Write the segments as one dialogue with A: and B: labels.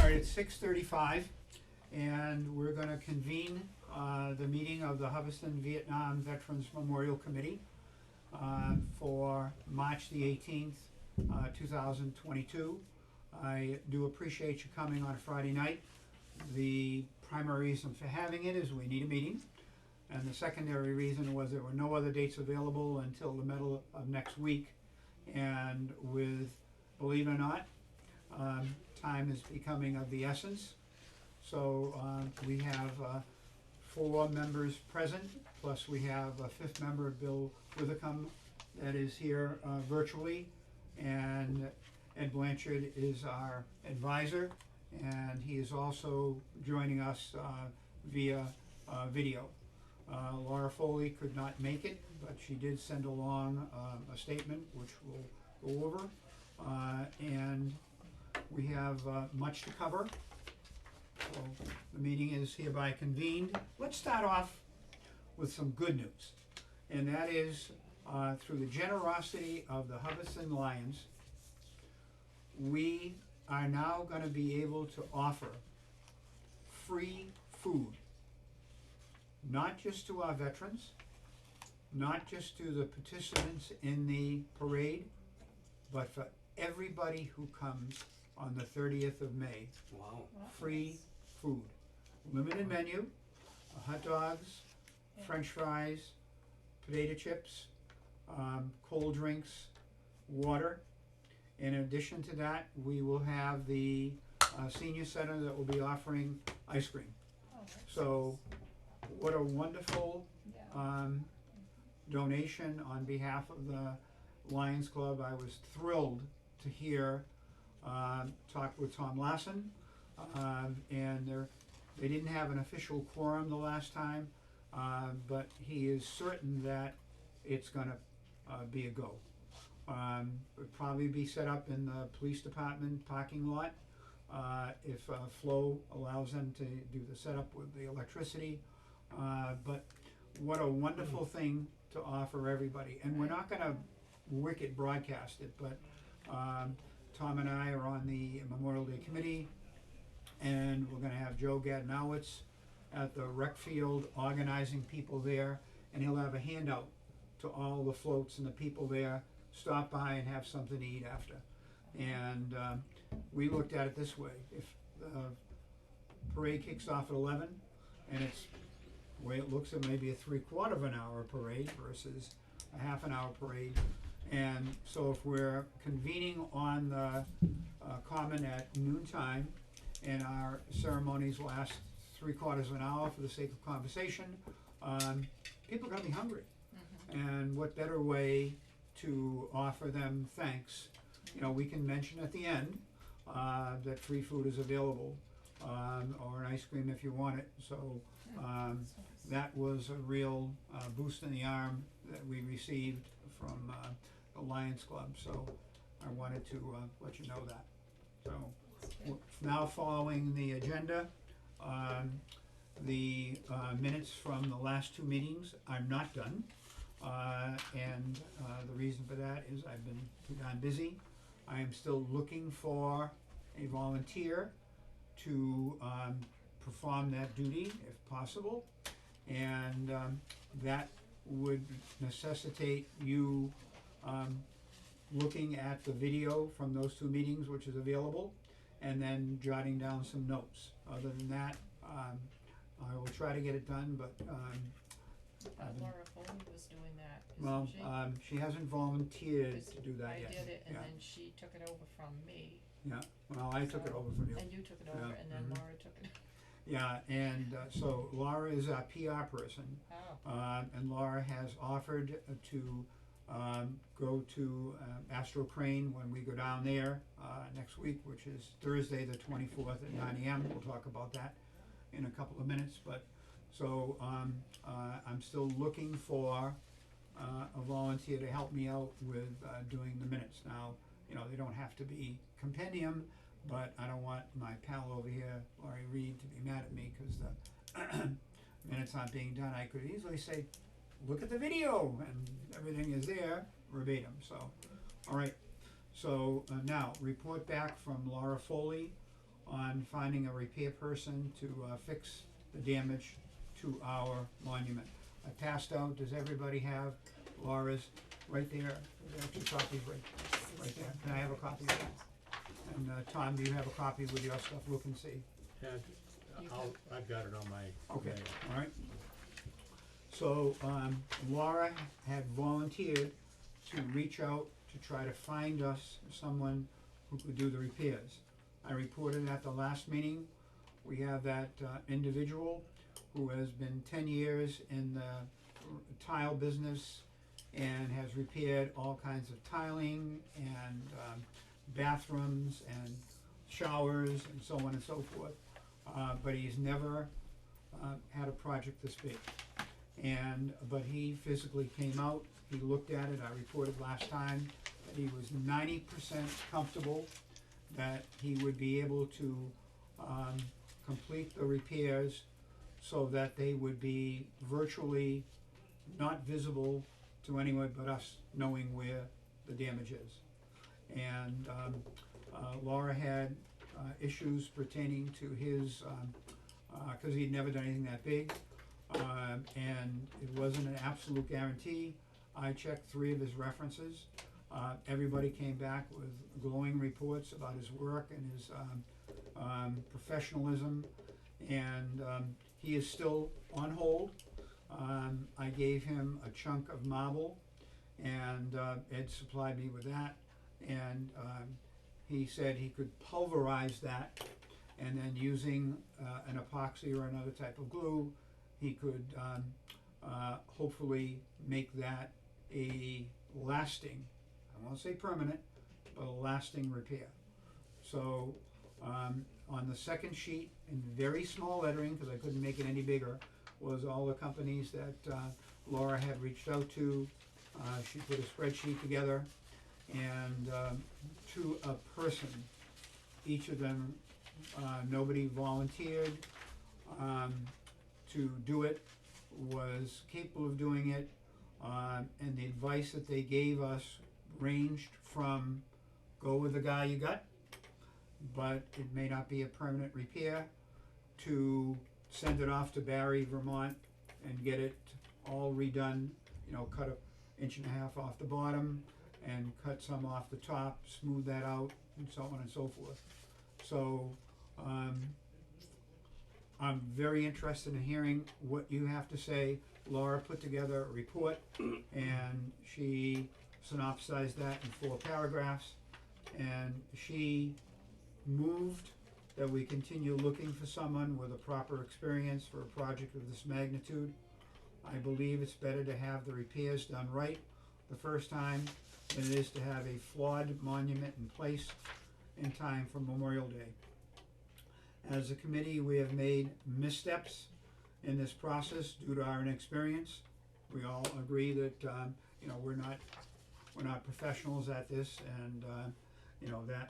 A: Alright, it's 6:35, and we're gonna convene the meeting of the Hubbardston Vietnam Veterans Memorial Committee for March the 18th, 2022. I do appreciate you coming on a Friday night. The primary reason for having it is we need a meeting, and the secondary reason was there were no other dates available until the middle of next week. And with, believe it or not, time is becoming of the essence. So we have 4 members present, plus we have a 5th member, Bill Withercombe, that is here virtually, and Ed Blanchard is our advisor, and he is also joining us via video. Laura Foley could not make it, but she did send along a statement which we'll go over, and we have much to cover. So the meeting is hereby convened. Let's start off with some good news, and that is through the generosity of the Hubbardston Lions, we are now going to be able to offer free food, not just to our veterans, not just to the participants in the parade, but for everybody who comes on the 30th of May.
B: Wow.
A: Free food, limited menu, hot dogs, french fries, potato chips, cold drinks, water. In addition to that, we will have the senior center that will be offering ice cream. So what a wonderful donation on behalf of the Lions Club. I was thrilled to hear talk with Tom Lassen, and they didn't have an official quorum the last time, but he is certain that it's gonna be a go. Would probably be set up in the police department parking lot, if Flo allows them to do the setup with the electricity. But what a wonderful thing to offer everybody, and we're not gonna wicked broadcast it, but Tom and I are on the Memorial Day Committee, and we're gonna have Joe Gadnowitz at the rec field organizing people there, and he'll have a handout to all the floats and the people there. Stop by and have something to eat after. And we looked at it this way: if the parade kicks off at 11, and it's the way it looks, it may be a 3/4 of an hour parade versus a half an hour parade. And so if we're convening on the common at noontime, and our ceremonies last 3/4 of an hour for the sake of conversation, people are gonna be hungry. And what better way to offer them thanks? You know, we can mention at the end that free food is available, or an ice cream if you want it. So that was a real boost in the arm that we received from the Lions Club. So I wanted to let you know that. So now, following the agenda, the minutes from the last 2 meetings are not done. And the reason for that is I've been too darn busy. I am still looking for a volunteer to perform that duty if possible, and that would necessitate you looking at the video from those 2 meetings, which is available, and then jotting down some notes. Other than that, I will try to get it done, but
C: Laura Foley was doing that,
A: well,
C: isn't she?
A: she hasn't volunteered to do that
C: I
A: yet.
C: did it, and
A: Yeah.
C: then she took it over from me.
A: Yeah, well, I took it over from you.
C: And you took it over,
A: Yeah,
C: and then
A: mhm.
C: Laura took it.
A: Yeah, and so Laura is our PR person,
C: Oh,
A: and Laura has offered to go to Astro Crane when we go down there next week, which is Thursday the 24th at 9 AM. We'll talk about that in a couple of minutes, but so I'm still looking for a volunteer to help me out with doing the minutes. Now, you know, they don't have to be compendium, but I don't want my pal over here, Laurie Reed, to be mad at me because the minutes aren't being done. I could easily say, look at the video, and everything is there verbatim. So, all right. So now, report back from Laura Foley on finding a repair person to fix the damage to our monument. I passed out, does everybody have Laura's right there? There's actually copies right there. Can I have a copy of that? And Tom, do you have a copy with your stuff? Look and see.
B: Yeah, I've got it on my.
A: Okay, all right. So, Laura had volunteered to reach out to try to find us someone who could do the repairs. I reported at the last meeting, we have that individual who has been 10 years in the tile business and has repaired all kinds of tiling and bathrooms and showers and so on and so forth. But he's never had a project this big. But he physically came out, he looked at it, I reported last time that he was 90% comfortable that he would be able to complete the repairs so that they would be virtually not visible to anyone but us knowing where the damage is. And Laura had issues pertaining to his, because he'd never done anything that big, and it wasn't an absolute guarantee. I checked 3 of his references. Everybody came back with glowing reports about his work and his professionalism, and he is still on hold. I gave him a chunk of marble, and Ed supplied me with that, and he said he could pulverize that, and then using an epoxy or another type of glue, he could hopefully make that a lasting, I won't say permanent, but a lasting repair. So on the second sheet, in very small lettering, because I couldn't make it any bigger, was all the companies that Laura had reached out to. She put a spreadsheet together, and to a person, each of them, nobody volunteered to do it, was capable of doing it, and the advice that they gave us ranged from go with the guy you got, but it may not be a permanent repair, to send it off to Barry, Vermont, and get it all redone, cut 1.5 inches off the bottom and cut some off the top, smooth that out, and so on and so forth. So I'm very interested in hearing what you have to say. Laura put together a report, and she synopsized that in 4 paragraphs, and she moved that we continue looking for someone with a proper experience for a project of this magnitude. I believe it's better to have the repairs done right the first time than it is to have a flawed monument in place in time for Memorial Day. As a committee, we have made missteps in this process due to our inexperience. We all agree that we're not professionals at this, and that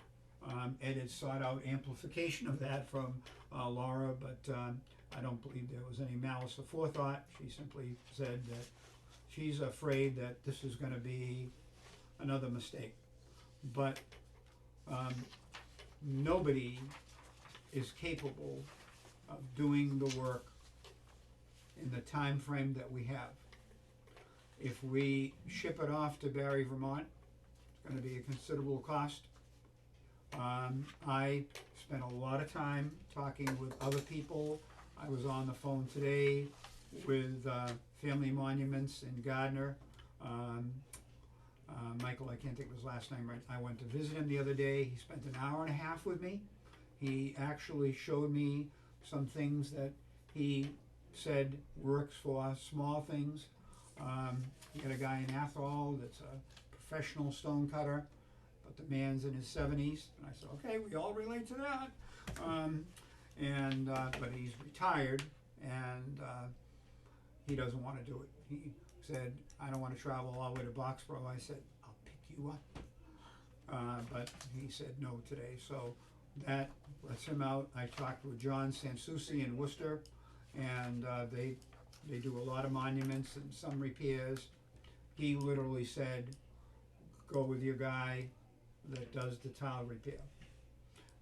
A: Ed had sought out amplification of that from Laura, but I don't believe there was any malice aforethought. She simply said that she's afraid that this is going to be another mistake. But nobody is capable of doing the work in the time frame that we have. If we ship it off to Barry, Vermont, it's going to be a considerable cost. I spent a lot of time talking with other people. I was on the phone today with Family Monuments in Gardner. Michael, I can't think of his last name right. I went to visit him the other day. He spent an hour and a half with me. He actually showed me some things that he said works for small things. He got a guy in Athol that's a professional stone cutter, but the man's in his 70s. And I said, okay, we all relate to that. But he's retired, and he doesn't want to do it. He said, I don't want to travel all the way to Boxborough. I said, I'll pick you up. But he said no today, so that lets him out. I talked with John Sansucci in Worcester, and they do a lot of monuments and some repairs. He literally said, go with your guy that does the tile repair.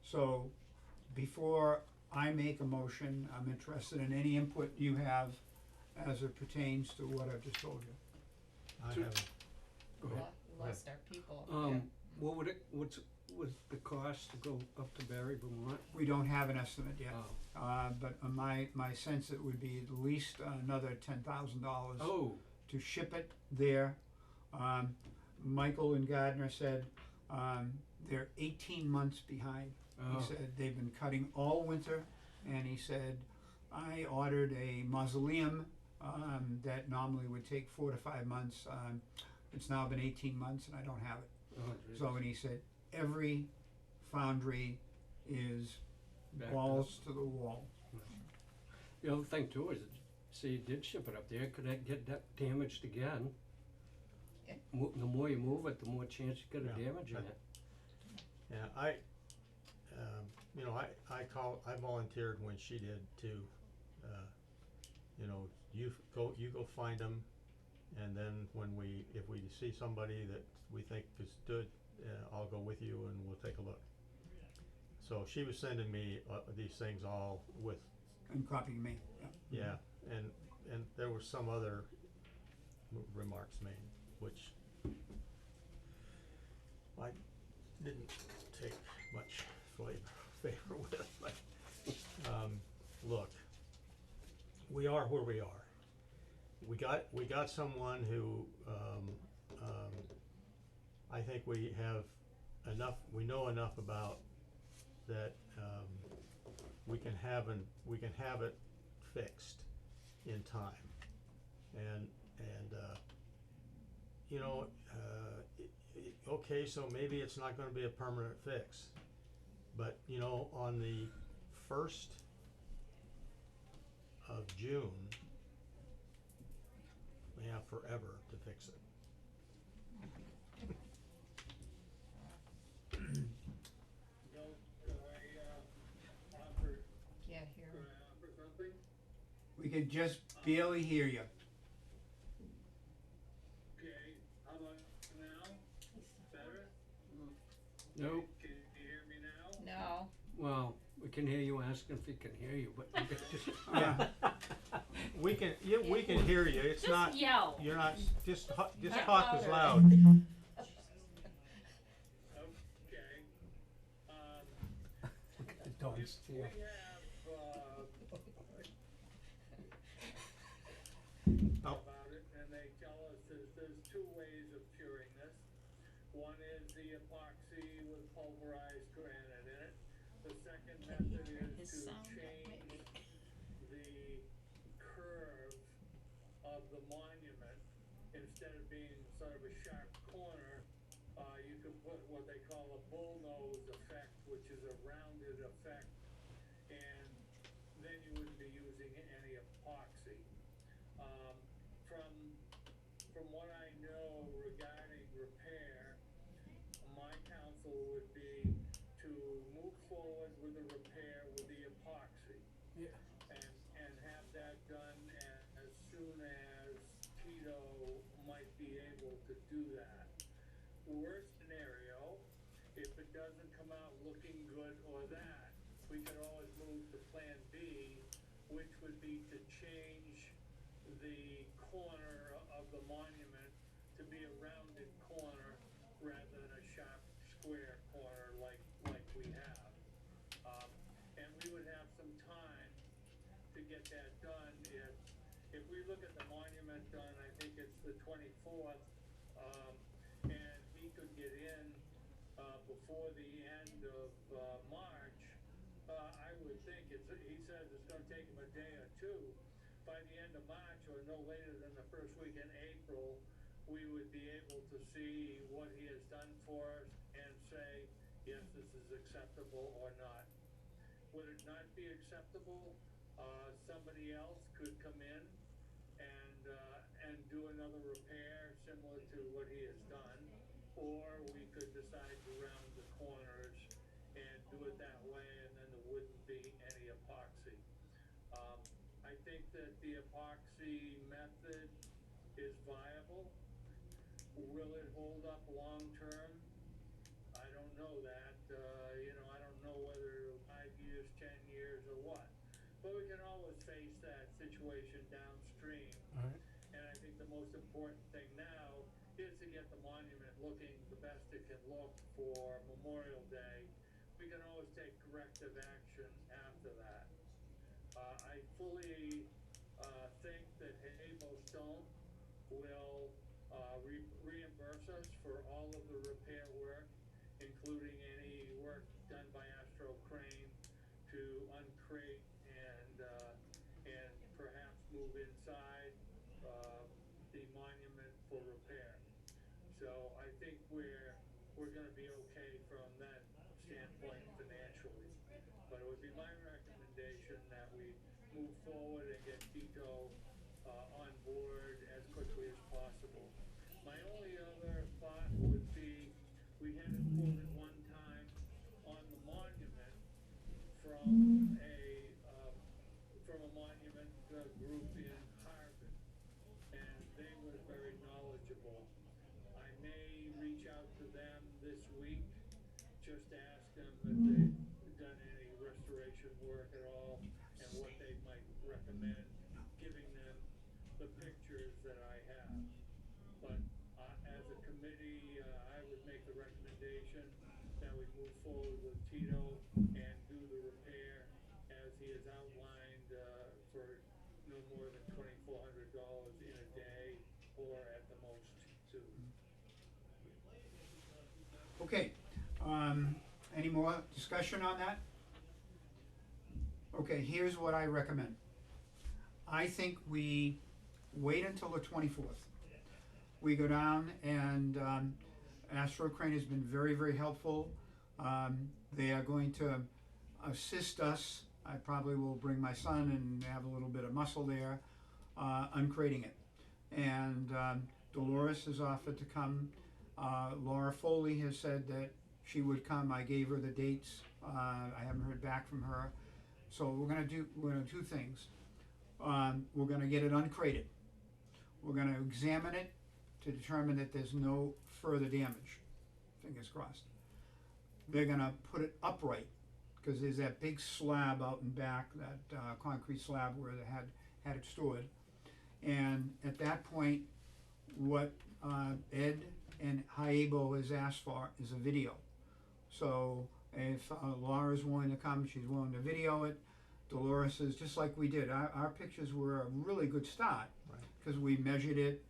A: So before I make a motion, I'm interested in any input you have as it pertains to what I've just told you.
B: I
D: Sure.
B: haven't,
D: Go ahead.
C: We lost our people, yeah.
D: What would it, what's the cost to go up to Barry, Vermont?
A: We don't have an estimate yet,
D: Oh,
A: but my sense it would be at least another $10,000
D: oh,
A: to ship it there. Michael and Gardner said, they're 18 months behind.
D: oh,
A: He said they've been cutting all winter, and he said, I ordered a mausoleum, that normally would take 4 to 5 months. It's now been 18 months and I don't have it.
D: oh, geez.
A: So, and he said, every foundry is
D: Backed
A: balls to the wall.
D: The other thing too is, say you did ship it up there, could that get damaged again?
C: Yeah.
D: The more you move it, the more chance you get of
B: Yeah,
D: damaging
B: right.
D: it.
B: yeah, you know, I volunteered when she did too. You know, you go find them, and then if we see somebody that we think is good, I'll go with you and we'll take a look. So she was sending me these things all with,
A: And copying me, yeah.
B: yeah, and there were some other remarks made, which I didn't take much favor with, but, look, we are where we are. We got someone who, I think we know enough about that, we can have it fixed in time. And you know, okay, so maybe it's not gonna be a permanent fix, but you know, on the 1st of June, we have forever to fix it.
E: Bill, could I offer,
C: Can't hear
E: could
C: him.
E: I offer something?
A: We can just barely hear you.
E: Okay, how about now? Better?
D: Nope,
E: Can you hear me now?
C: No,
D: well, we can hear you asking if he can hear you, but you can just.
A: Yeah.
B: We can hear you, it's not,
F: Just yell.
B: you're not, just
C: Not
B: talk as
C: louder.
B: loud.
E: Okay,
D: Look at the dog's
E: if we
D: tail.
E: have,
B: Oh.
E: about it, and they tell us there's two ways of curing this. One is the epoxy with pulverized granite in it. The second
C: can you
E: method
C: hear
E: is
C: his
E: to
C: sound?
E: change the curve of the monument. Instead of being sort of a sharp corner, you can put what they call a bullnose effect, which is a rounded effect, and then you wouldn't be using any epoxy. From what I know regarding repair, my counsel would be to move forward with the repair with the epoxy.
D: Yeah.
E: And have that done as soon as Tito might be able to do that. Worst scenario, if it doesn't come out looking good or that, we could always move to plan B, which would be to change the corner of the monument to be a rounded corner rather than a sharp square corner like we have. And we would have some time to get that done. If we look at the monument done, I think it's the 24th, and he could get in before the end of March. I would think he says it's gonna take him a day or two. By the end of March or no later than the first week in April, we would be able to see what he has done for us and say, yes, this is acceptable or not. Would it not be acceptable? Somebody else could come in and do another repair similar to what he has done, or we could decide to round the corners and do it that way, and then there wouldn't be any epoxy. I think that the epoxy method is viable. Will it hold up long term? I don't know that. I don't know whether 5 years, but we can always face that situation downstream.
D: Alright.
E: And I think the most important thing now is to get the monument looking the best it can look for Memorial Day. We can always take corrective action after that. I fully think that Habo Stone will reimburse us for all of the repair work, including any work done by Astro Crane to uncrate and perhaps move inside the monument for repair. So I think we're gonna be okay from that standpoint financially. But it would be my recommendation that we move forward and get Tito on board as quickly as possible. My only other thought would be, we had it quoted one time on the monument from a monument group in Harvard, and they were very knowledgeable. I may reach out to them this week, just to ask them if they've done any restoration work at all, and what they might recommend, giving them the pictures that I have. But as a committee, I would make the recommendation that we move forward with Tito and do the repair as he has outlined, for no more than $2,400 in a day, or at the most two.
A: Okay, any more discussion on that? Okay, here's what I recommend. I think we wait until the 24th. We go down and, Astro Crane has been very, very helpful. They are going to assist us. I probably will bring my son and have a little bit of muscle there, uncrating it. And, Dolores has offered to come. Laura Foley has said that she would come. I gave her the dates. I haven't heard back from her. So we're gonna do two things. We're gonna get it uncrated. We're gonna examine it to determine that there's no further damage. Fingers crossed. They're gonna put it upright, cause there's that big slab out in back, that concrete slab where they had it stored. And at that point, what Ed and Haibo has asked for is a video. So if Laura's willing to come, she's willing to video it. Dolores is, just like we did, our pictures were a really good start,
B: Right.
A: because we measured it,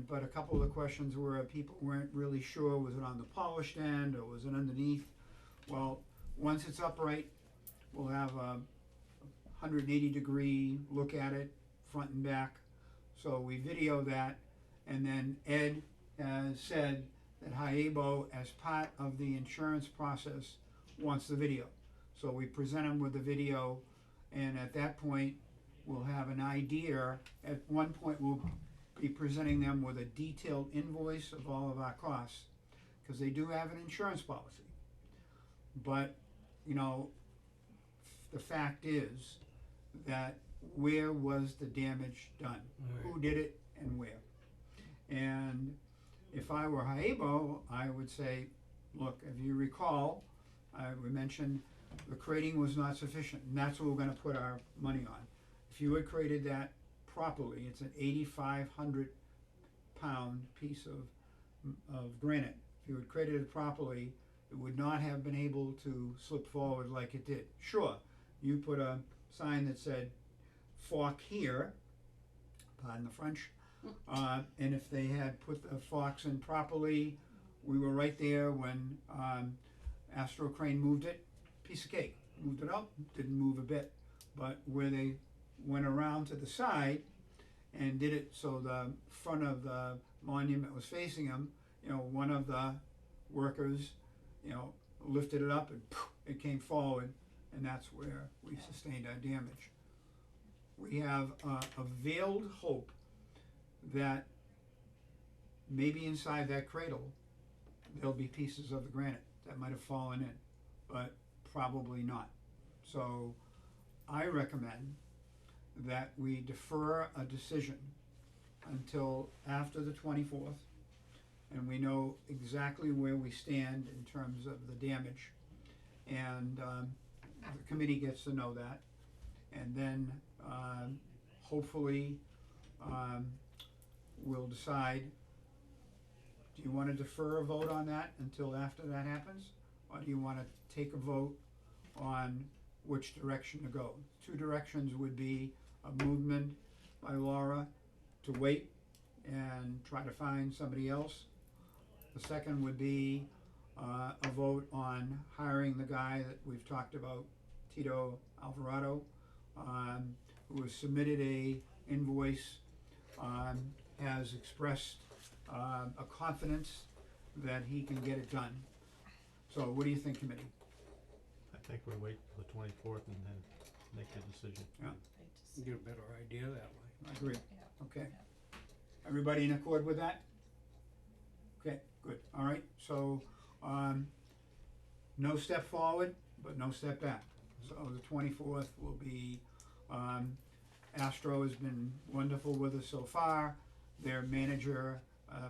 A: but a couple of the questions were people weren't really sure, was it on the polished end or was it underneath? Well, once it's upright, we'll have a 180-degree look at it, front and back. So we video that, and then Ed has said that Haibo, as part of the insurance process, wants the video. So we present him with the video, and at that point, we'll have an idea. At one point, we'll be presenting them with a detailed invoice of all of our costs, because they do have an insurance policy. But, you know, the fact is that where was the damage done?
D: Right.
A: Who did it and where? And if I were Haibo, I would say, look, if you recall, we mentioned the crating was not sufficient, and that's what we're gonna put our money on. If you had crated that properly, it's an 8,500 pound piece of granite. If you had crated it properly, it would not have been able to slip forward like it did. Sure, you put a sign that said fork here, pardon the French, and if they had put the forks in properly, we were right there when Astro Crane moved it, piece of cake. Moved it up, didn't move a bit. But where they went around to the side and did it so the front of the monument was facing them, you know, one of the workers, you know, lifted it up and poof, it came forward, and that's where we sustained our damage. We have a veiled hope that maybe inside that cradle there'll be pieces of the granite that might have fallen in, but probably not. So I recommend that we defer a decision until after the 24th, and we know exactly where we stand in terms of the damage, and the committee gets to know that, and then, hopefully, we'll decide, do you wanna defer a vote on that until after that happens? Or do you wanna take a vote on which direction to go? Two directions would be a movement by Laura to wait and try to find somebody else. The second would be, a vote on hiring the guy that we've talked about, Tito Alvarado, who has submitted a invoice, has expressed, a confidence that he can get it done. So what do you think, committee?
B: I think we wait till the 24th and then make the decision.
A: Yeah.
C: I just,
D: Get a better idea that way.
A: I agree,
C: yeah,
A: okay. Everybody in accord with that? Okay, good, all right, so, no step forward, but no step back. So the 24th will be, Astro has been wonderful with us so far. Their manager,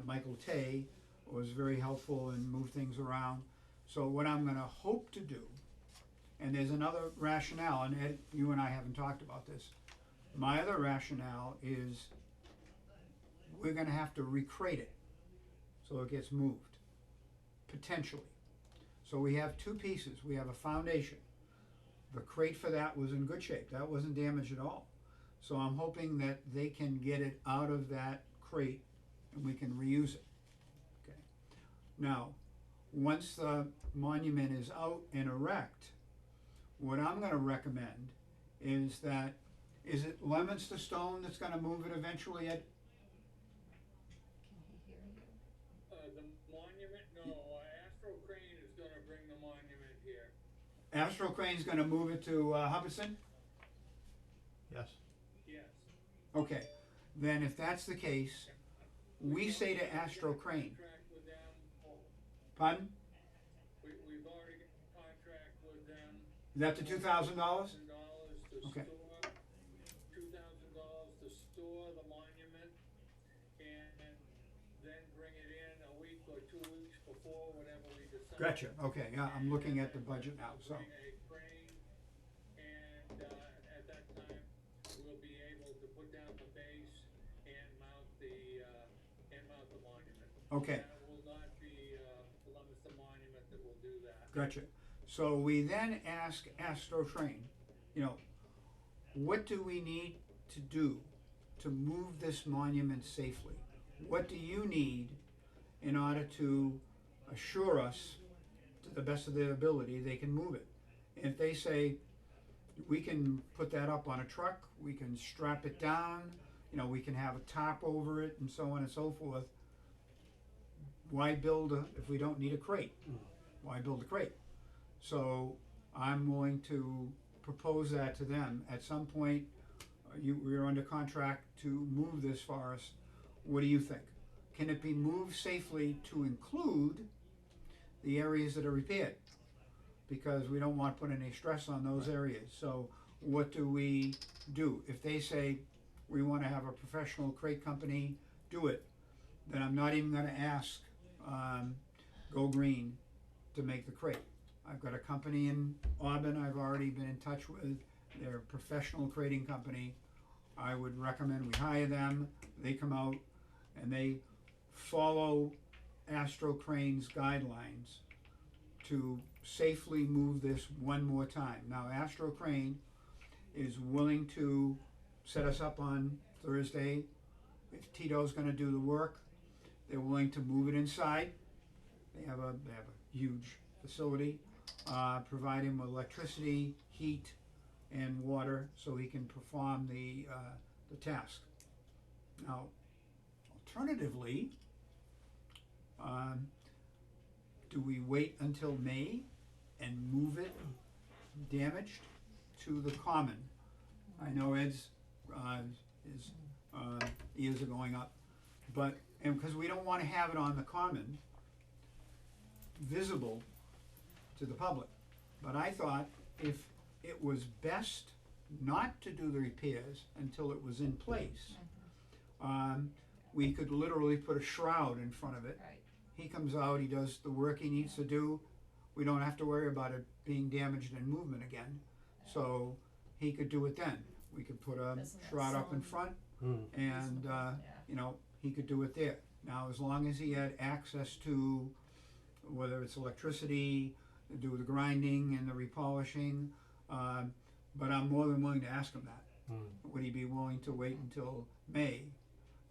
A: Michael Tay, was very helpful and moved things around. So what I'm gonna hope to do, and there's another rationale, and Ed, you and I haven't talked about this. My other rationale is we're gonna have to recrate it, so it gets moved, potentially. So we have two pieces, we have a foundation. The crate for that was in good shape, that wasn't damaged at all. So I'm hoping that they can get it out of that crate and we can reuse it. Okay. Now, once the monument is out and erect, what I'm gonna recommend is that, is it Leominster Stone that's gonna move it eventually, Ed?
C: can he hear you?
E: The monument, no, Astro Crane is gonna bring the monument here.
A: Astro Crane's gonna move it to Hubbardston?
B: Yes,
E: Yes.
A: Okay, then if that's the case, we say to Astro Crane,
E: Contract with them,
A: pardon?
E: we've already got a contract with them.
A: Is that the $2,000?
E: $2,000 to
A: Okay.
E: store, $2,000 to store the monument and then bring it in a week or 2 weeks before, whatever we decide.
A: Gotcha, okay, yeah, I'm looking at the budget now, so,
E: Bring a crane and, at that time, we'll be able to put down the base and mount the monument.
A: okay,
E: That will not be, Leominster Monument that will do that.
A: gotcha. So we then ask Astro Train, you know, what do we need to do to move this monument safely? What do you need in order to assure us, to the best of their ability, they can move it? If they say, we can put that up on a truck, we can strap it down, you know, we can have a top over it and so on and so forth, why build if we don't need a crate? Why build a crate? So I'm willing to propose that to them. At some point, we're under contract to move this for us. What do you think? Can it be moved safely to include the areas that are repaired? Because we don't want to put any stress on those areas. So what do we do? If they say we want to have a professional crate company do it, then I'm not even gonna ask Go Green to make the crate. I've got a company in Auburn I've already been in touch with. They're a professional crating company. I would recommend we hire them. They come out and they follow Astro Crane's guidelines to safely move this one more time. Now, Astro Crane is willing to set us up on Thursday. If Tito's gonna do the work, they're willing to move it inside. They have a huge facility, provide him with electricity, heat, and water so he can perform the task. Now, alternatively, do we wait until May and move it damaged to the common? I know Ed's his ears are going up, but and because we don't want to have it on the common visible to the public. But I thought if it was best not to do the repairs until it was in place, we could literally put a shroud in front of it.
C: Right,
A: He comes out, he does the work he needs to do. We don't have to worry about it being damaged in movement again. So he could do it then. We could put a
C: Isn't that
A: shroud up in
C: some-
A: front
D: Hmm.
A: and,
C: Yeah.
A: you know, he could do it there. Now, as long as he had access to, whether it's electricity, to do the grinding and the repolishing, but I'm more than willing to ask him that.
D: Hmm.
A: Would he be willing to wait until May?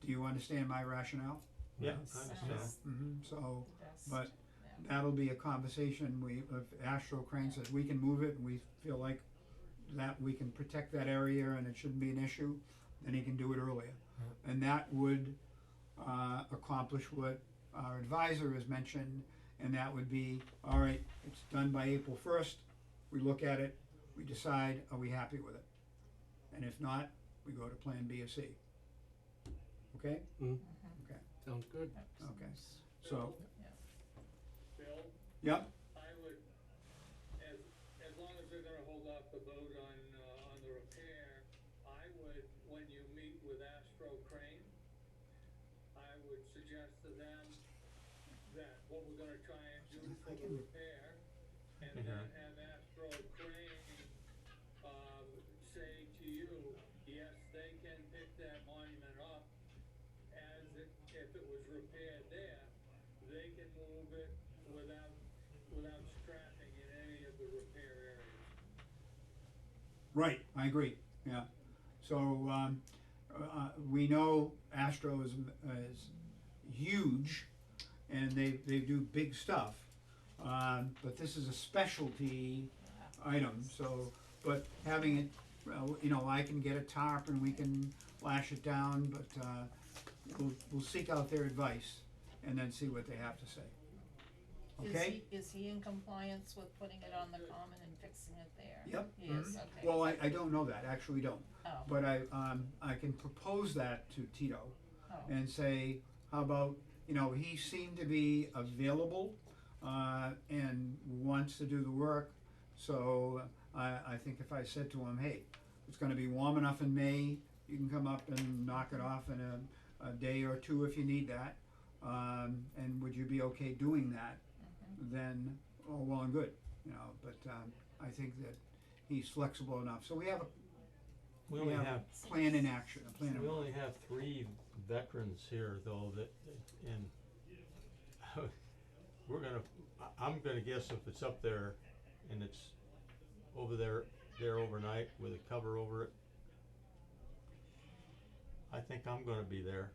A: Do you understand my rationale?
B: Yeah, I
C: Sounds
B: understand.
A: So,
C: the best.
A: but
C: Yeah.
A: that'll be a conversation, if Astro Crane says we can move it and we feel like that we can protect that area and it shouldn't be an issue, then he can do it earlier. And that would, accomplish what our advisor has mentioned, and that would be, all right, it's done by April 1st, we look at it, we decide, are we happy with it? And if not, we go to Plan B or C. Okay?
D: Sounds good.
A: Okay. So,
E: Bill,
A: yep,
E: I would, as long as they're gonna hold off the vote on the repair, I would, when you meet with Astro Crane, I would suggest to them that what we're gonna try and do for the repair, and then have Astro Crane, say to you, yes, they can pick that monument up as if it was repaired there, they can move it without strapping in any of the repair areas.
A: right, I agree, yeah. So, we know Astro is huge and they do big stuff. But this is a specialty item, so, but having it, you know, I can get a tarp and we can lash it down, but, we'll seek out their advice and then see what they have to say. Okay?
C: Is he in compliance with putting it on the common and fixing it there?
A: Yep.
C: He is, okay.
A: Well, I don't know that, actually don't,
C: Oh,
A: but I can propose that to Tito
C: oh,
A: and say, how about, you know, he seemed to be available, and wants to do the work, so I think if I said to him, hey, it's gonna be warm enough in May, you can come up and knock it off in a day or two if you need that, and would you be okay doing that? Then, all well and good, you know, but, I think that he's flexible enough, so we have
B: We only
A: a
B: have,
A: plan in action, a plan in
B: we only have 3 veterans here though that, and I'm gonna guess if it's up there and it's over there overnight with a cover over it, I think I'm gonna be there.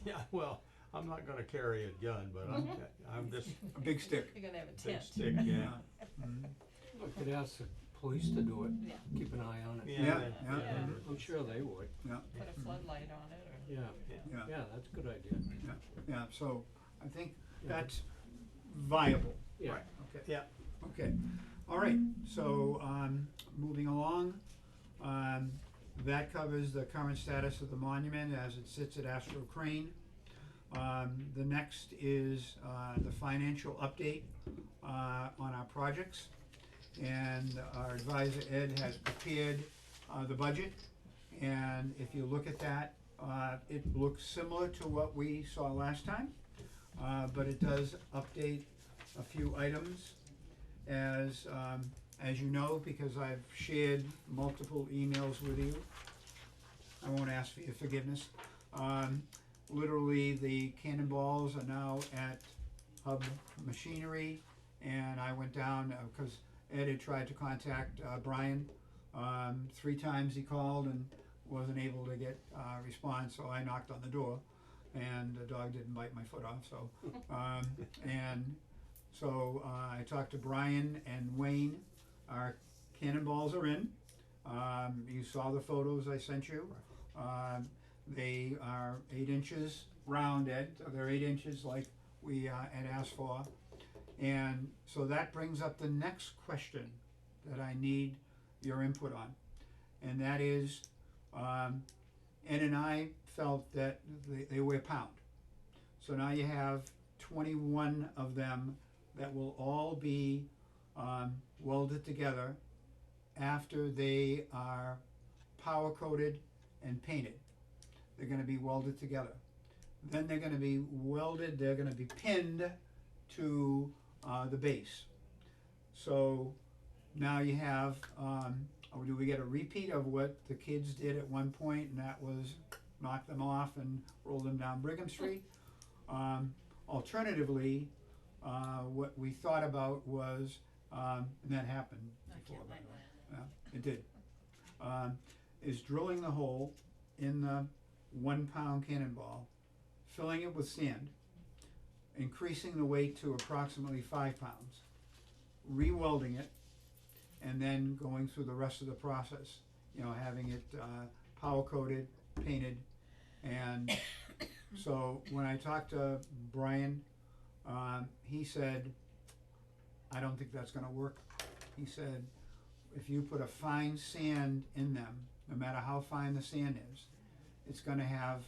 B: Yeah, well, I'm not gonna carry a gun, but I'm just
A: A big stick.
C: you're gonna have a
B: big
C: tent.
B: stick, yeah.
D: I could ask the police to do it,
C: Yeah.
D: keep an eye on it.
A: Yeah,
B: they-
A: yeah.
C: Yeah.
D: I'm sure they would,
C: Put a floodlight on it or.
D: yeah,
A: Yeah,
D: yeah, that's a good idea.
A: yeah, so I think that's viable.
D: Yeah.
A: Right, okay.
B: Yeah.
A: Okay, all right, so, moving along, that covers the current status of the monument as it sits at Astro Crane. The next is, the financial update, on our projects. And our advisor Ed has prepared, the budget, and if you look at that, it looks similar to what we saw last time. But it does update a few items as you know, because I've shared multiple emails with you. I won't ask for your forgiveness. Literally, the cannonballs are now at Hub Machinery, and I went down, cause Ed had tried to contact, Brian. 3 times he called and wasn't able to get, response, so I knocked on the door, and the dog didn't bite my foot off, so, and so, I talked to Brian and Wayne. Our cannonballs are in. You saw the photos I sent you. They are 8 inches round, Ed, so they're 8 inches like we, had asked for. And so that brings up the next question that I need your input on. And that is, Ed and I felt that they weigh a pound. So now you have 21 of them that will all be, welded together after they are powder coated and painted. They're gonna be welded together. Then they're gonna be welded, they're gonna be pinned to, the base. So, now you have, or do we get a repeat of what the kids did at one point, and that was knock them off and roll them down Brigham Street? Alternatively, what we thought about was, and that happened
C: I
A: before,
C: can't
A: by
C: like
A: the way.
C: that.
A: Yeah, it did. Is drilling the hole in the 1 pound cannonball, filling it with sand, increasing the weight to approximately 5 pounds, re-welding it, and then going through the rest of the process. You know, having it powder coated, painted, and so when I talked to Brian, he said, I don't think that's gonna work. He said, if you put a fine sand in them, no matter how fine the sand is, it's gonna have,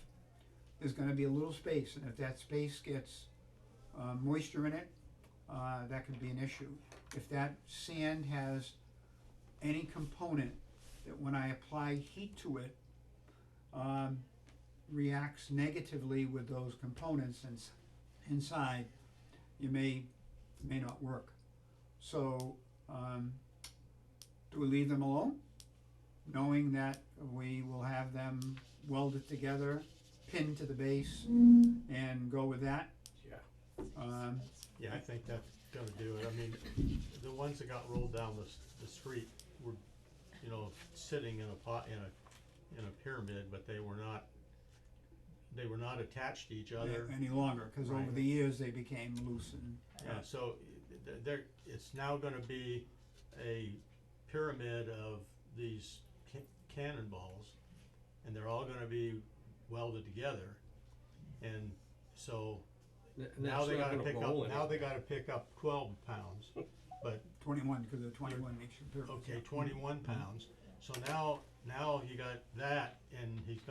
A: there's gonna be a little space, and if that space gets moisture in it, that could be an issue. If that sand has any component that when I apply heat to it, reacts negatively with those components inside, you may not work. So, do we leave them alone, knowing that we will have them welded together, pinned to the base, and go with that?
D: Yeah.
B: Yeah, I think that's gonna do it. I mean, the ones that got rolled down the street were, you know, sitting in a pot, in a pyramid, but they were not attached to each other.
A: Any longer, cause over
B: Right.
A: the years they became loose and.
B: Yeah, so it's now gonna be a pyramid of these cannonballs, and they're all gonna be welded together, and so now they gotta pick up, now they gotta pick up 12 pounds, but
A: 21, cause the 21 makes your pyramid.
B: okay, 21 pounds. So now you got that, and it's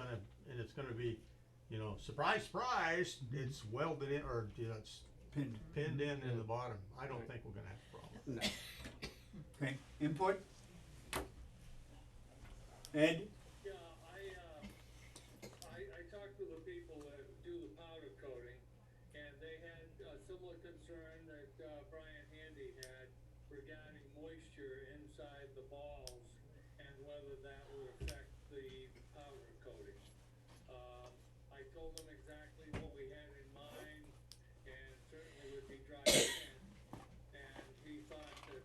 B: gonna be, you know, surprise, surprise, it's welded in, or, you know, it's
A: Pinned.
B: in the bottom. I don't think we're gonna have a problem.
D: No.
A: Okay, input? Ed?
E: Yeah, I talked to the people that do the powder coating, and they had a similar concern that Brian Handy had regarding moisture inside the balls and whether that would affect the powder coating. I told them exactly what we had in mind, and certainly would be dry sand, and he thought that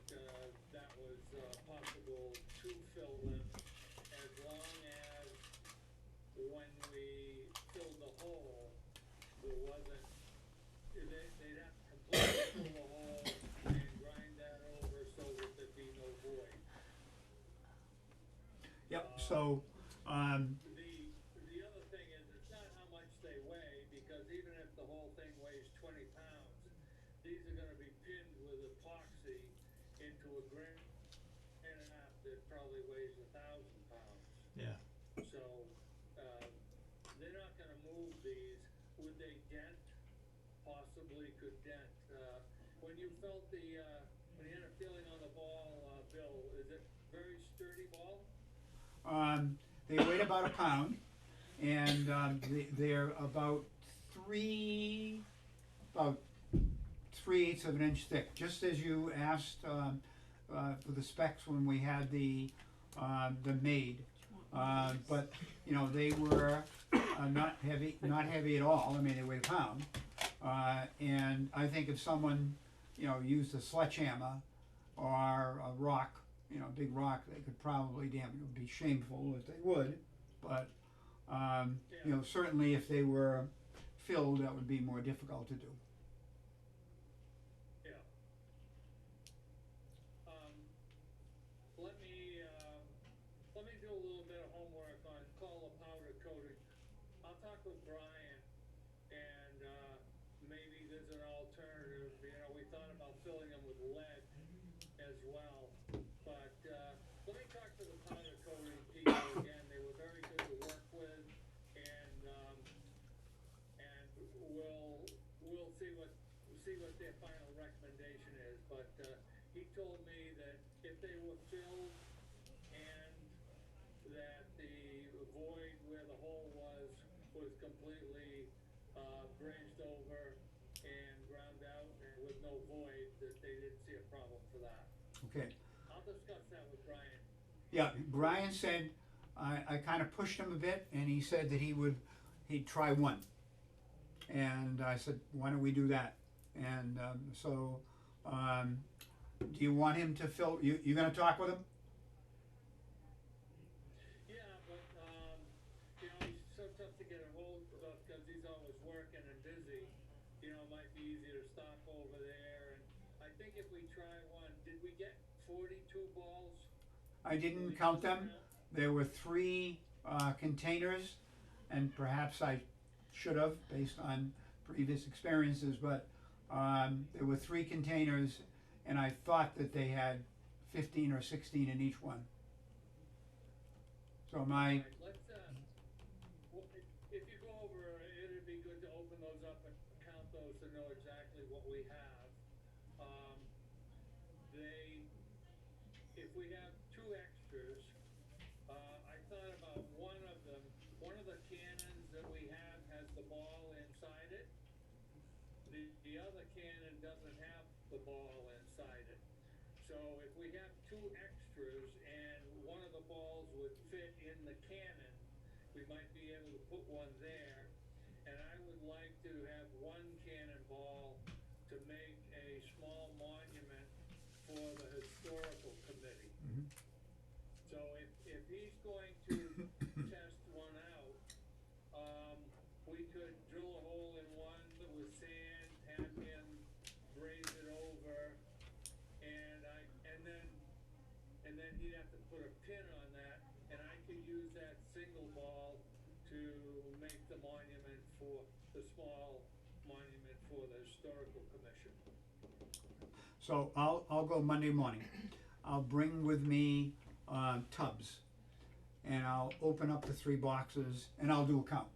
E: that was possible to fill them, as long as when we filled the hole, there wasn't, they'd have to completely fill the hole and grind that over so that there'd be no void.
A: Yep, so,
E: The other thing is, it's not how much they weigh, because even if the whole thing weighs 20 pounds, these are gonna be pinned with epoxy into a grain and a half that probably weighs 1,000 pounds.
B: Yeah.
E: So, they're not gonna move these. Would they dent? Possibly could dent. When you felt when you had a feeling on the ball, Bill, is it very sturdy ball?
A: they weighed about a pound, and, they're about 3/8 of an inch thick, just as you asked, for the specs when we had the maid. But, you know, they were, not heavy at all, I mean, they weighed a pound. And I think if someone, you know, used a sledgehammer or a rock, you know, a big rock, they could probably damage, it would be shameful if they would, but, you know, certainly if they were filled, that would be more difficult to do.
E: Yeah. Let me do a little bit of homework on color powder coating. I'll talk with Brian, and, maybe there's an alternative. You know, we thought about filling them with lead as well, but, let me talk to the powder coating people again. They were very good to work with, and we'll see what their final recommendation is, but, he told me that if they were filled and that the void where the hole was completely, branched over and ground out and with no void, that they didn't see a problem for that.
A: Okay,
E: I'll I'll discuss that with Brian.
A: Yeah, Brian said, I kinda pushed him a bit, and he said that he'd try one. And I said, why don't we do that? And, do you want him to you gonna talk with him?
E: Yeah, but, you know, he's so tough to get a hold of because he's always working and busy. You know, it might be easy to stop over there, and I think if we try one, did we get 42 balls?
A: I didn't count them. There were 3 containers, and perhaps I should have, based on previous experiences, but there were 3 containers, and I thought that they had 15 or 16 in each one. So my,
E: Alright, let's, well, if you go over, it'd be good to open those up and count those to know exactly what we have. If we have 2 extras, I thought about one of them, one of the cannons that we have has the ball inside it. The other cannon doesn't have the ball inside it. So if we have 2 extras and one of the balls would fit in the cannon, we might be able to put one there. And I would like to have 1 cannonball to make a small monument for the historical committee.
A: Mhm.
E: So if he's going to test one out, we could drill a hole in one with sand, have him raise it over, and then he'd have to put a pin on that, and I could use that single ball to make the monument for the small monument for the historical commission.
A: so I'll go Monday morning. I'll bring with me tubs, and I'll open up the 3 boxes, and I'll do a count.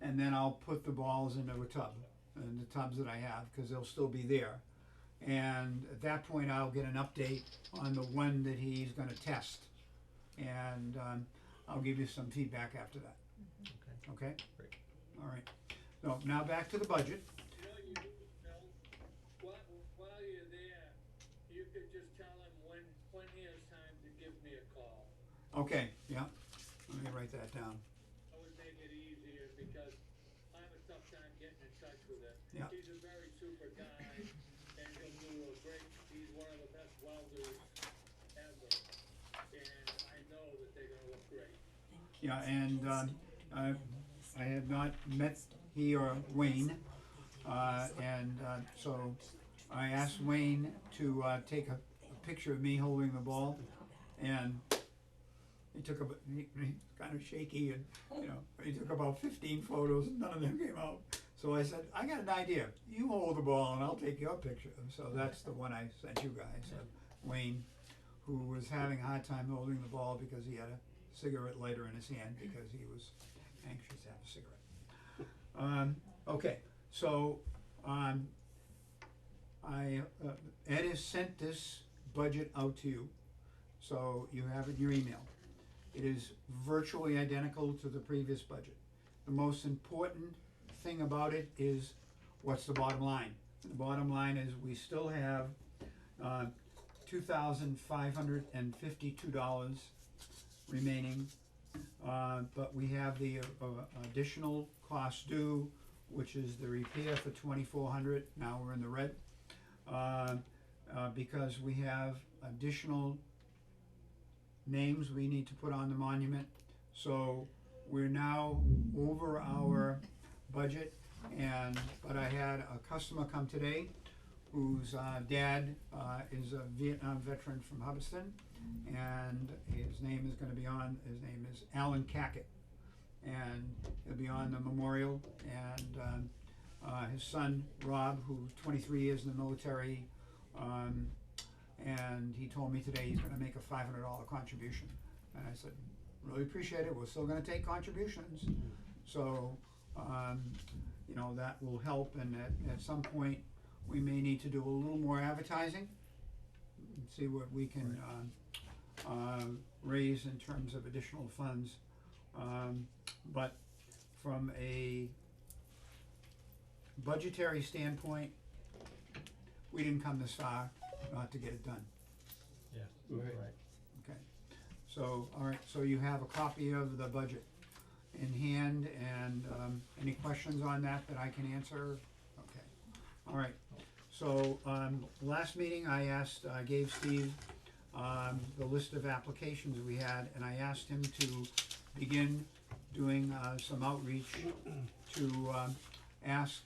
A: And then I'll put the balls into a tub, and the tubs that I have, cause they'll still be there. And at that point, I'll get an update on the one that he's gonna test. And I'll give you some feedback after that,
B: Okay,
A: okay?
B: great.
A: All right, so now back to the budget.
E: You know, Bill, while you're there, you could just tell him when he has time to give me a call.
A: Okay, yeah, let me write that down.
E: That would make it easier because I have a tough time getting in touch with him.
A: Yeah.
E: He's a very super guy and he'll do a great, he's one of the best welders ever. And I know that they're gonna look great.
A: Yeah, and I have not met he or Wayne, so I asked Wayne to take a picture of me holding the ball, and he took he's kind of shaky, and he took about 15 photos, and none of them came out. So I said, I got an idea. You hold the ball, and I'll take your picture. So that's the one I sent you guys, Wayne, who was having a hard time holding the ball because he had a cigarette lighter in his hand because he was anxious to have a cigarette. Okay, so Ed has sent this budget out to you, so you have it in your email. It is virtually identical to the previous budget. The most important thing about it is what's the bottom line. The bottom line is we still have $2,552 remaining, but we have the additional cost due, which is the repair for $2,400. Now we're in the red because we have additional names we need to put on the monument. So we're now over our budget, but I had a customer come today whose dad is a Vietnam veteran from Hubbardston, and his name is Alan Cackett, and he'll be on the memorial, and his son Rob, who's 23 years in the military, and he told me today he's gonna make a $500 contribution, and I said, really appreciate it, we're still gonna take contributions, so that will help, and at some point we may need to do a little more advertising and see what we can raise in terms of additional funds, but from a budgetary standpoint, we didn't come this far not to get it done.
B: Yeah,
D: Right.
A: So, all right, so you have a copy of the budget in hand, and, any questions on that I can answer? Okay, all right. So, last meeting I asked, I gave Steve, the list of applications we had, and I asked him to begin doing, some outreach to, ask,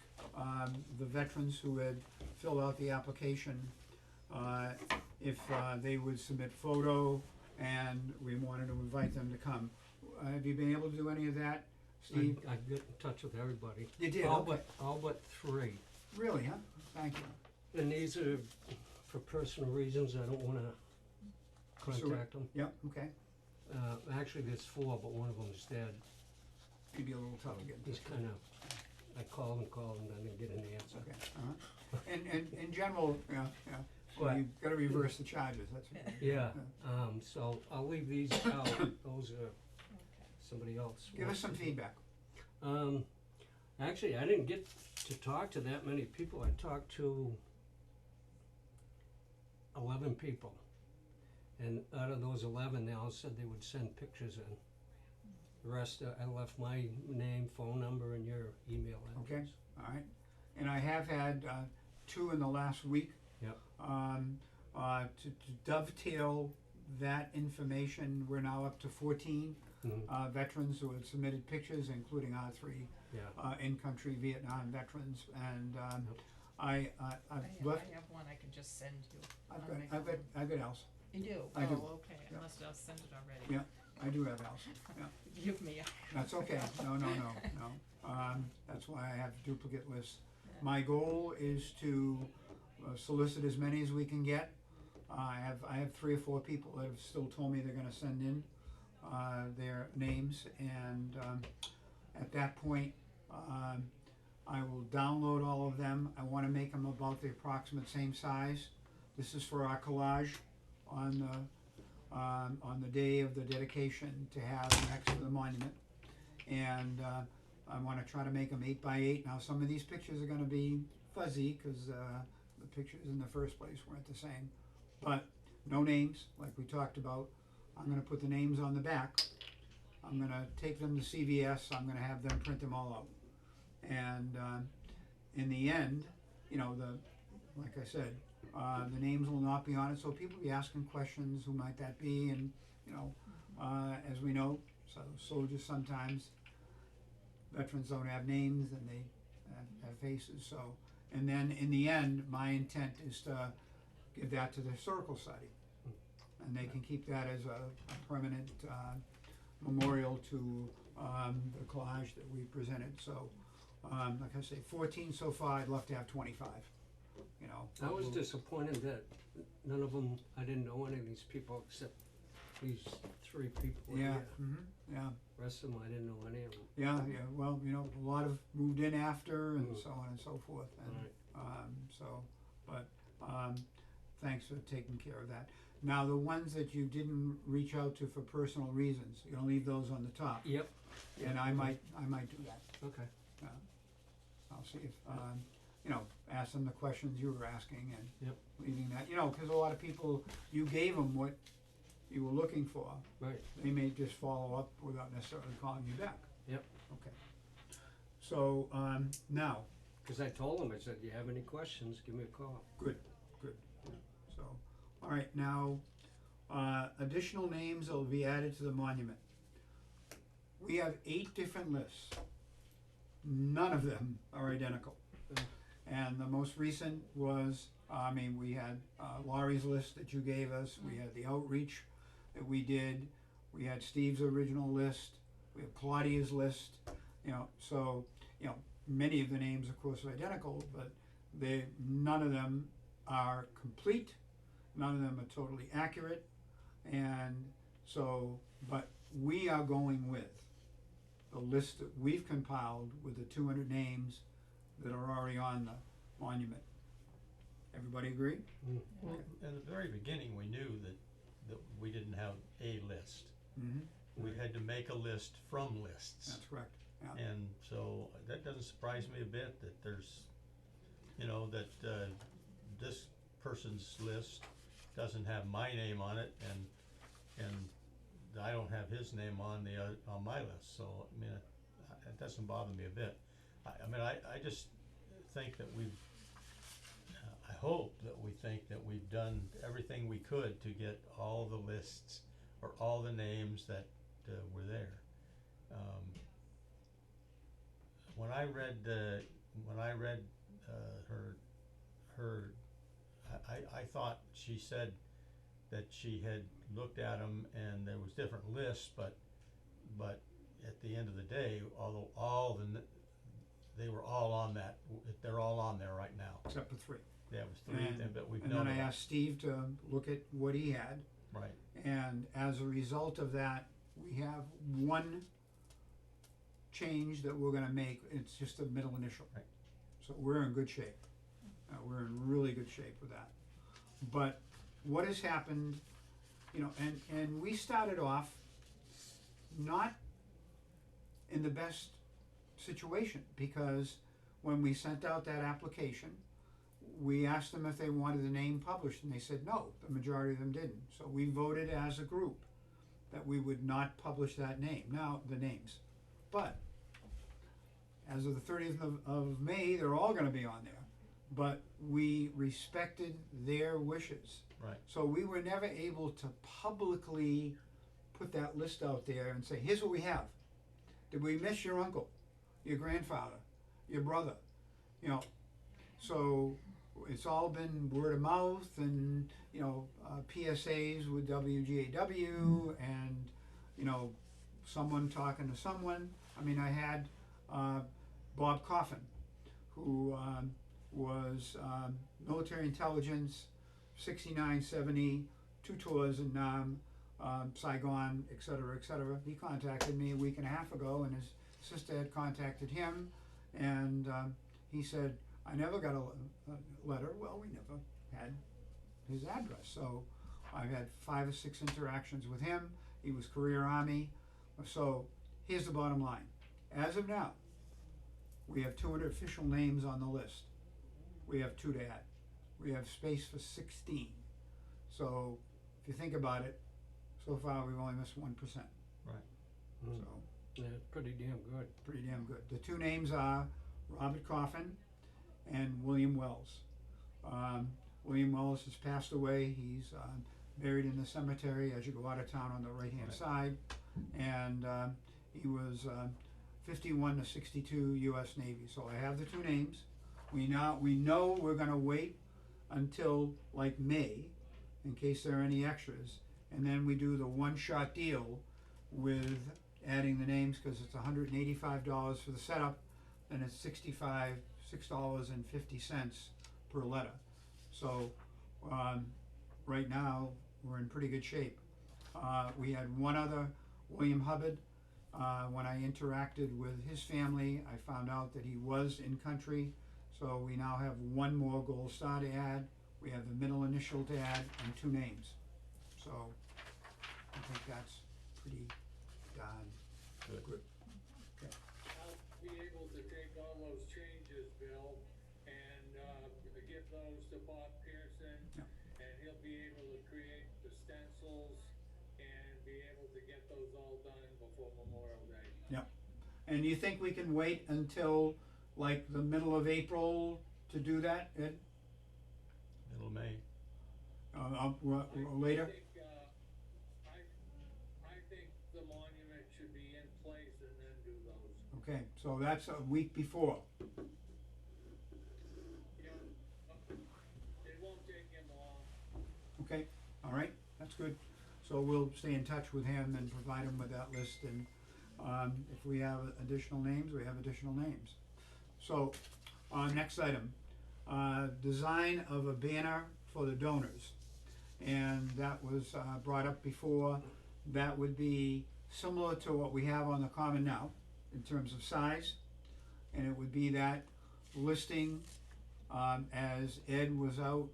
A: the veterans who had filled out the application, if, they would submit photo, and we wanted to invite them to come. Have you been able to do any of that, Steve?
D: I get in touch with everybody.
A: You did,
D: All
A: okay.
D: all but 3.
A: Really, huh? Thank you.
D: And these are for personal reasons, I don't wanna contact them.
A: Yep, okay.
D: Actually, there's 4, but one of them's dead.
A: Maybe a little tough to get.
D: He's kinda, I called and I didn't get an answer.
A: Okay, and in general, yeah, well,
D: But-
A: you've gotta reverse the charges, that's.
D: Yeah, so I'll leave these out, those are somebody else.
A: Give us some feedback.
D: Actually, I didn't get to talk to that many people, I talked to 11 people. And out of those 11, they all said they would send pictures in. The rest, I left my name, phone number, and your email
A: Okay.
D: address.
A: All right, and I have had, 2 in the last week.
D: Yep.
A: To dovetail that information, we're now up to 14,
D: Mhm.
A: veterans who had submitted pictures, including our 3,
D: Yeah,
A: in-country Vietnam veterans, and,
D: Yep.
A: I've
C: I
A: left,
C: have one I can just send you.
A: I've
C: on
A: got,
C: my
A: I've got,
C: phone.
A: I've got else,
C: You do?
A: I do.
C: Oh, okay, I
A: Yeah.
C: must have sent it already.
A: Yeah. I do have else, yeah.
C: Give me a.
A: That's okay, no, that's why I have duplicate lists. My goal is to solicit as many as we can get. I have 3 or 4 people that have still told me they're gonna send in, their names, and, at that point, I will download all of them. I wanna make them about the approximate same size. This is for our collage on the day of the dedication to have next to the monument. And, I wanna try to make them 8 by 8. Now, some of these pictures are gonna be fuzzy, cause, the pictures in the first place weren't the same. But, no names, like we talked about. I'm gonna put the names on the back. I'm gonna take them to CVS, I'm gonna have them print them all out. And, in the end, like I said, the names will not be on it, so people will be asking questions, who might that be, and, as we know, so soldiers sometimes, veterans don't have names and they have faces, so. And then in the end, my intent is to give that to the Historical Society. And they can keep that as a permanent, memorial to, the collage that we presented, so. Like I say, 14 so far, I'd love to have 25,
D: I was
A: We'll-
D: disappointed that none of them, I didn't know any of these people except these 3 people
A: Yeah,
D: here.
A: yeah,
D: Rest of them, I didn't know any of them.
A: yeah, well, a lot have moved in after and
D: Mm.
A: so on and so forth, and,
D: Right.
A: thanks for taking care of that. Now, the ones that you didn't reach out to for personal reasons, you're gonna leave those on the top,
D: Yep,
A: and I might do that.
D: okay.
A: I'll see if, ask them the questions you were asking and
D: Yep.
A: leaving that, cause a lot of people, you gave them what you were looking for.
D: Right.
A: They may just follow up without necessarily calling you back.
D: Yep.
A: Okay. So, now,
D: Cause I told them, I said, you have any questions, give me a call.
A: so, all right, now, additional names that will be added to the monument. We have 8 different lists. None of them are identical. And the most recent was, we had, Laurie's list that you gave us, we had the outreach that we did, we had Steve's original list, we have Claudia's list, so, many of the names, of course, are identical, but none of them are complete, none of them are totally accurate, and so, but we are going with the list that we've compiled with the 200 names that are already on the monument. Everybody agree?
B: Well, in the very beginning, we knew that we didn't have a list.
A: Mm-hmm.
B: We had to make a list from lists.
A: That's correct, yeah.
B: And so that doesn't surprise me a bit that there's, that this person's list doesn't have my name on it and I don't have his name on on my list, so, I mean, it doesn't bother me a bit. I mean, I just think that I hope that we think that we've done everything we could to get all the lists, or all the names that, were there. When I read, her, I thought she said that she had looked at them and there was different lists, but at the end of the day, although they were all on that, they're all on there right now.
A: except for three.
B: There was three,
A: And-
B: but we've
A: And
B: known
A: then I
B: about.
A: asked Steve to look at what he had,
B: Right,
A: and as a result of that, we have one change that we're gonna make, it's just a middle initial.
B: Right.
A: So we're in good shape, we're in really good shape with that. But what has happened, and we started off not in the best situation, because when we sent out that application, we asked them if they wanted the name published, and they said no, the majority of them didn't. So we voted as a group that we would not publish that name, the names. But as of the 30th of May, they're all gonna be on there. But we respected their wishes.
B: right,
A: So we were never able to publicly put that list out there and say, here's what we have. Did we miss your uncle, your grandfather, your brother? So it's all been word of mouth and, PSAs with WGAW and, someone talking to someone. I mean, I had Bob Coffin, who was military intelligence, 69, 70, 2 tours in Nam, Saigon, et cetera, et cetera. He contacted me a week and a half ago, and his sister had contacted him, and he said, I never got a letter. Well, we never had his address. So I've had 5 or 6 interactions with him. He was career Army. So here's the bottom line. As of now, we have 200 official names on the list. We have 2 to add. We have space for 16. So if you think about it, so far we've only missed 1%.
B: right.
D: Mm.
A: So
D: Yeah, pretty damn good.
A: pretty damn good. The 2 names are Robert Coffin and William Wells. William Wells has passed away. He's buried in the cemetery as you go out of town on the right-hand
B: Right.
A: side. And he was 51 to 62 U.S. Navy. So I have the 2 names. We know we're gonna wait until like May, in case there are any extras. And then we do the one-shot deal with adding the names, cause it's $185 for the setup, and it's $6.50 per letter. So, right now, we're in pretty good shape. We had one other, William Hubbard. When I interacted with his family, I found out that he was in country. So we now have one more gold star to add. We have the middle initial to add and 2 names. So I think that's pretty darn
B: Good.
A: good.
E: I'll be able to take all those changes, Bill, and, give those to Bob Pearson.
A: Yeah.
E: And he'll be able to create the stencils and be able to get those all done before Memorial Day.
A: And you think we can wait until like the middle of April to do that, Ed?
B: Middle of May.
A: Later?
E: I think the monument should be in place and then do those.
A: Okay, so that's a week before.
E: Yeah, it won't take him long.
A: Okay, all right, that's good. So we'll stay in touch with him and provide him with that list, and if we have additional names, we have additional names. So, next item, design of a banner for the donors. And that was brought up before. That would be similar to what we have on the common now in terms of size. And it would be that listing, as Ed was out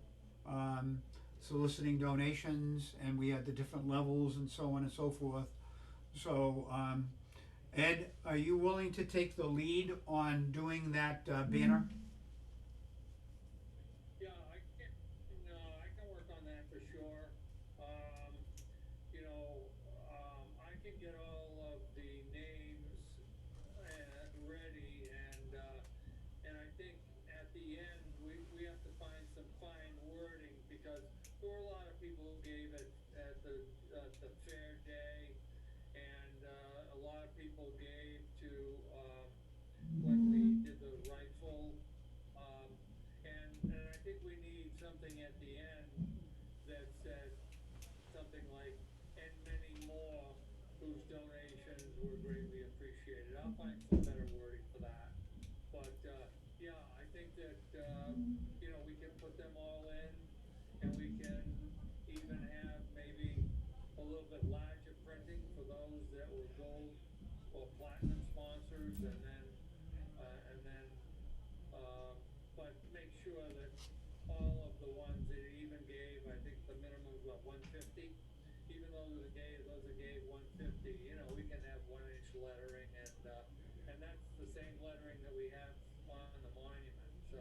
A: soliciting donations, and we had the different levels and so on and so forth. So, Ed, are you willing to take the lead on doing that banner?
E: Yeah, I can work on that for sure. some fine wording, because there were a lot of people who gave it at the fair day, and, a lot of people gave to, when we did the rifle, and I think we need something at the end that said something like, and many more whose donations were greatly appreciated. I'll find some better wording for that. But, yeah, I think that, you know, we can put them all in, and we can even have maybe a little bit larger printing for those that were gold or platinum sponsors, and then, but make sure that all of the ones that even gave, I think the minimum was what, 150? Even those that gave 150, you know, we can have 1-inch lettering, and that's the same lettering that we have on the monument, so.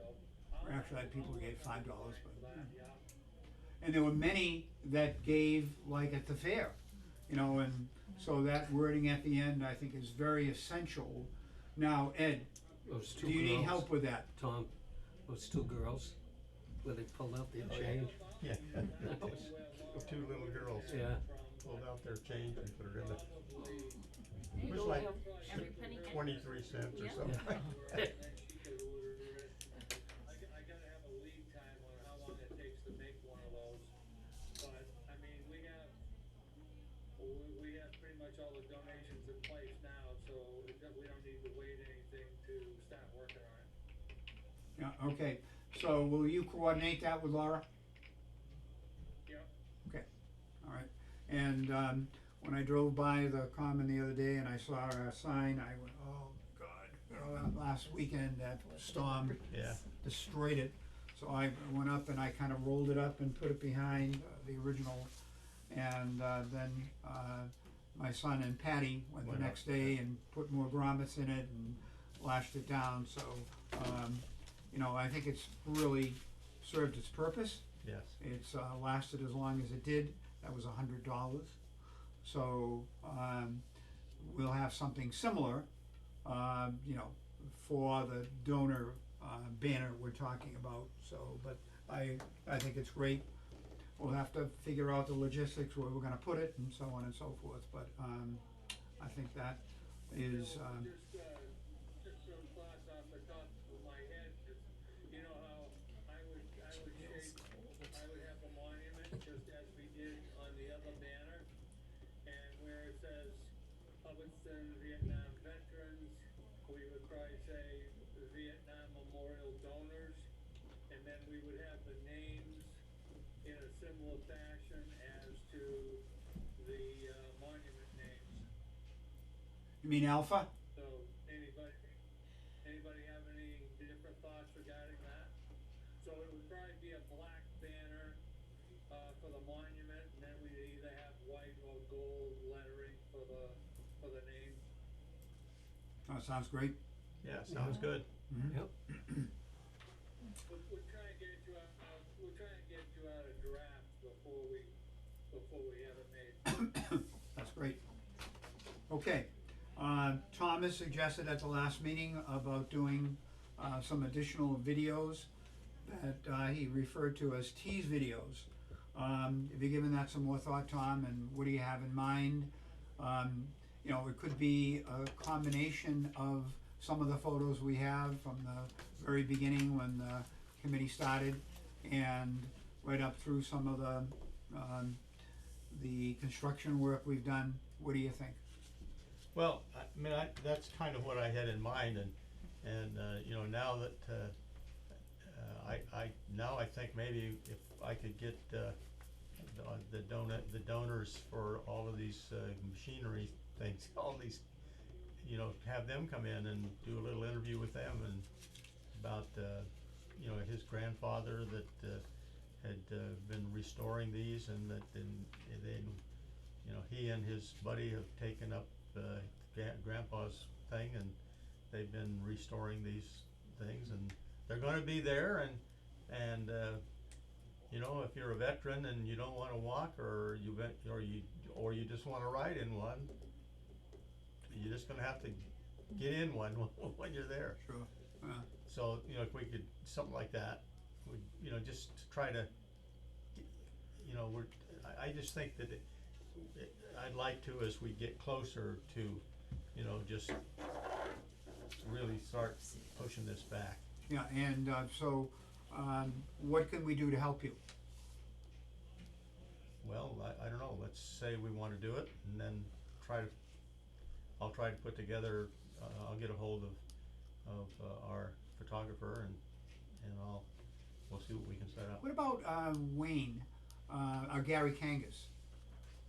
A: We actually had people who gave $5,
E: for
A: but,
E: that, yeah.
A: and there were many that gave like at the fair, you know, and so that wording at the end I think is very essential. Now, Ed,
D: Those two
A: do you need
D: girls,
A: help with that?
D: Tom, those two girls, where they pulled out their change.
B: Yeah, two little girls
D: Yeah.
B: pulled out their change and put it in the,
C: Hey,
B: it was
C: go
B: like
C: Leo. Every penny counts.
B: 23 cents or
C: Yeah.
B: something.
E: And then she could order it. I gotta have a lead time on how long it takes to make one of those, but, I mean, we have pretty much all the donations in place now, so we don't need to wait anything to start working on it.
A: Yeah, okay, so will you coordinate that with Laura?
E: Yep.
A: Okay, all right, and, when I drove by the common the other day and I saw a sign, I went, oh, God, you know, that last weekend, that storm
B: Yeah,
A: destroyed it. So I went up and I kind of rolled it up and put it behind the original, and, then, my son and Patty went the
B: Went up,
A: next day and put more grommets in it and lashed it down, so, you know, I think it's really served its purpose.
B: yes,
A: It's lasted as long as it did. That was $100. So we'll have something similar, you know, for the donor banner we're talking about. So, but I think it's great. We'll have to figure out the logistics where we're gonna put it and so on and so forth. But I think that is
E: So, just some thoughts off the top of my head, is, you know how I would have a monument just as we did on the other banner, and where it says Hubbardston Vietnam Veterans, we would probably say Vietnam Memorial Donors, and then we would have the names in a similar fashion as to the, monument names.
A: You mean Alpha?
E: So, anybody have any different thoughts regarding that? So it would probably be a black banner, for the monument, and then we'd either have white or gold lettering for the names.
A: That sounds great.
B: yeah, sounds good.
A: Mhm.
D: Yep.
E: We're trying to get you out a draft before we have it made.
A: That's great. Okay, Thomas suggested at the last meeting about doing some additional videos that he referred to as tease videos. Have you given that some more thought, Tom, and what do you have in mind? You know, it could be a combination of some of the photos we have from the very beginning when the committee started, and right up through some of the construction work we've done. What do you think?
B: Well, I mean, that's kind of what I had in mind, and you know, now that I think maybe if I could get the donors for all of these machinery things, all these, you know, have them come in and do a little interview with them and about you know, his grandfather that had been restoring these, and that then you know, he and his buddy have taken up grandpa's thing, and they've been restoring these things, and they're gonna be there, and you know, if you're a veteran and you don't wanna walk, or you just wanna ride in one, you're just gonna have to get in one when you're there.
A: Sure.
B: So, you know, if we could, something like that, we, you know, just to try to, you know, I just think that I'd like to, as we get closer to, you know, just really start pushing this back.
A: Yeah, and, so, what can we do to help you?
B: Well, I don't know, let's say we wanna do it, and then I'll try to put together, I'll get a hold of our photographer and we'll see what we can set up.
A: What about, Wayne, or Gary Kangas?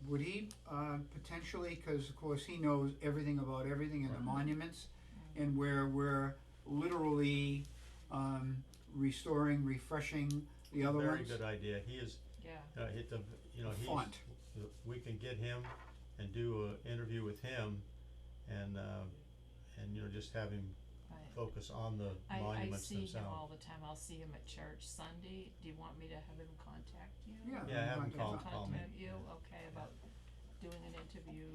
A: Would he, potentially, cause of course he knows everything about everything in the
B: Right.
A: monuments, and where we're literally, restoring, refreshing the other
B: Very
A: ones?
B: good idea, he is,
C: Yeah,
B: hit the, you know,
A: Font.
B: we can get him and do a interview with him and you know, just have him
C: right.
B: focus on the
C: I
B: monuments
C: see him
B: themselves.
C: all the time, I'll see him at church Sunday, do you want me to have him contact you?
A: Yeah.
B: Yeah, have him
A: contact
B: call me.
C: Contact you, okay, about doing an interview,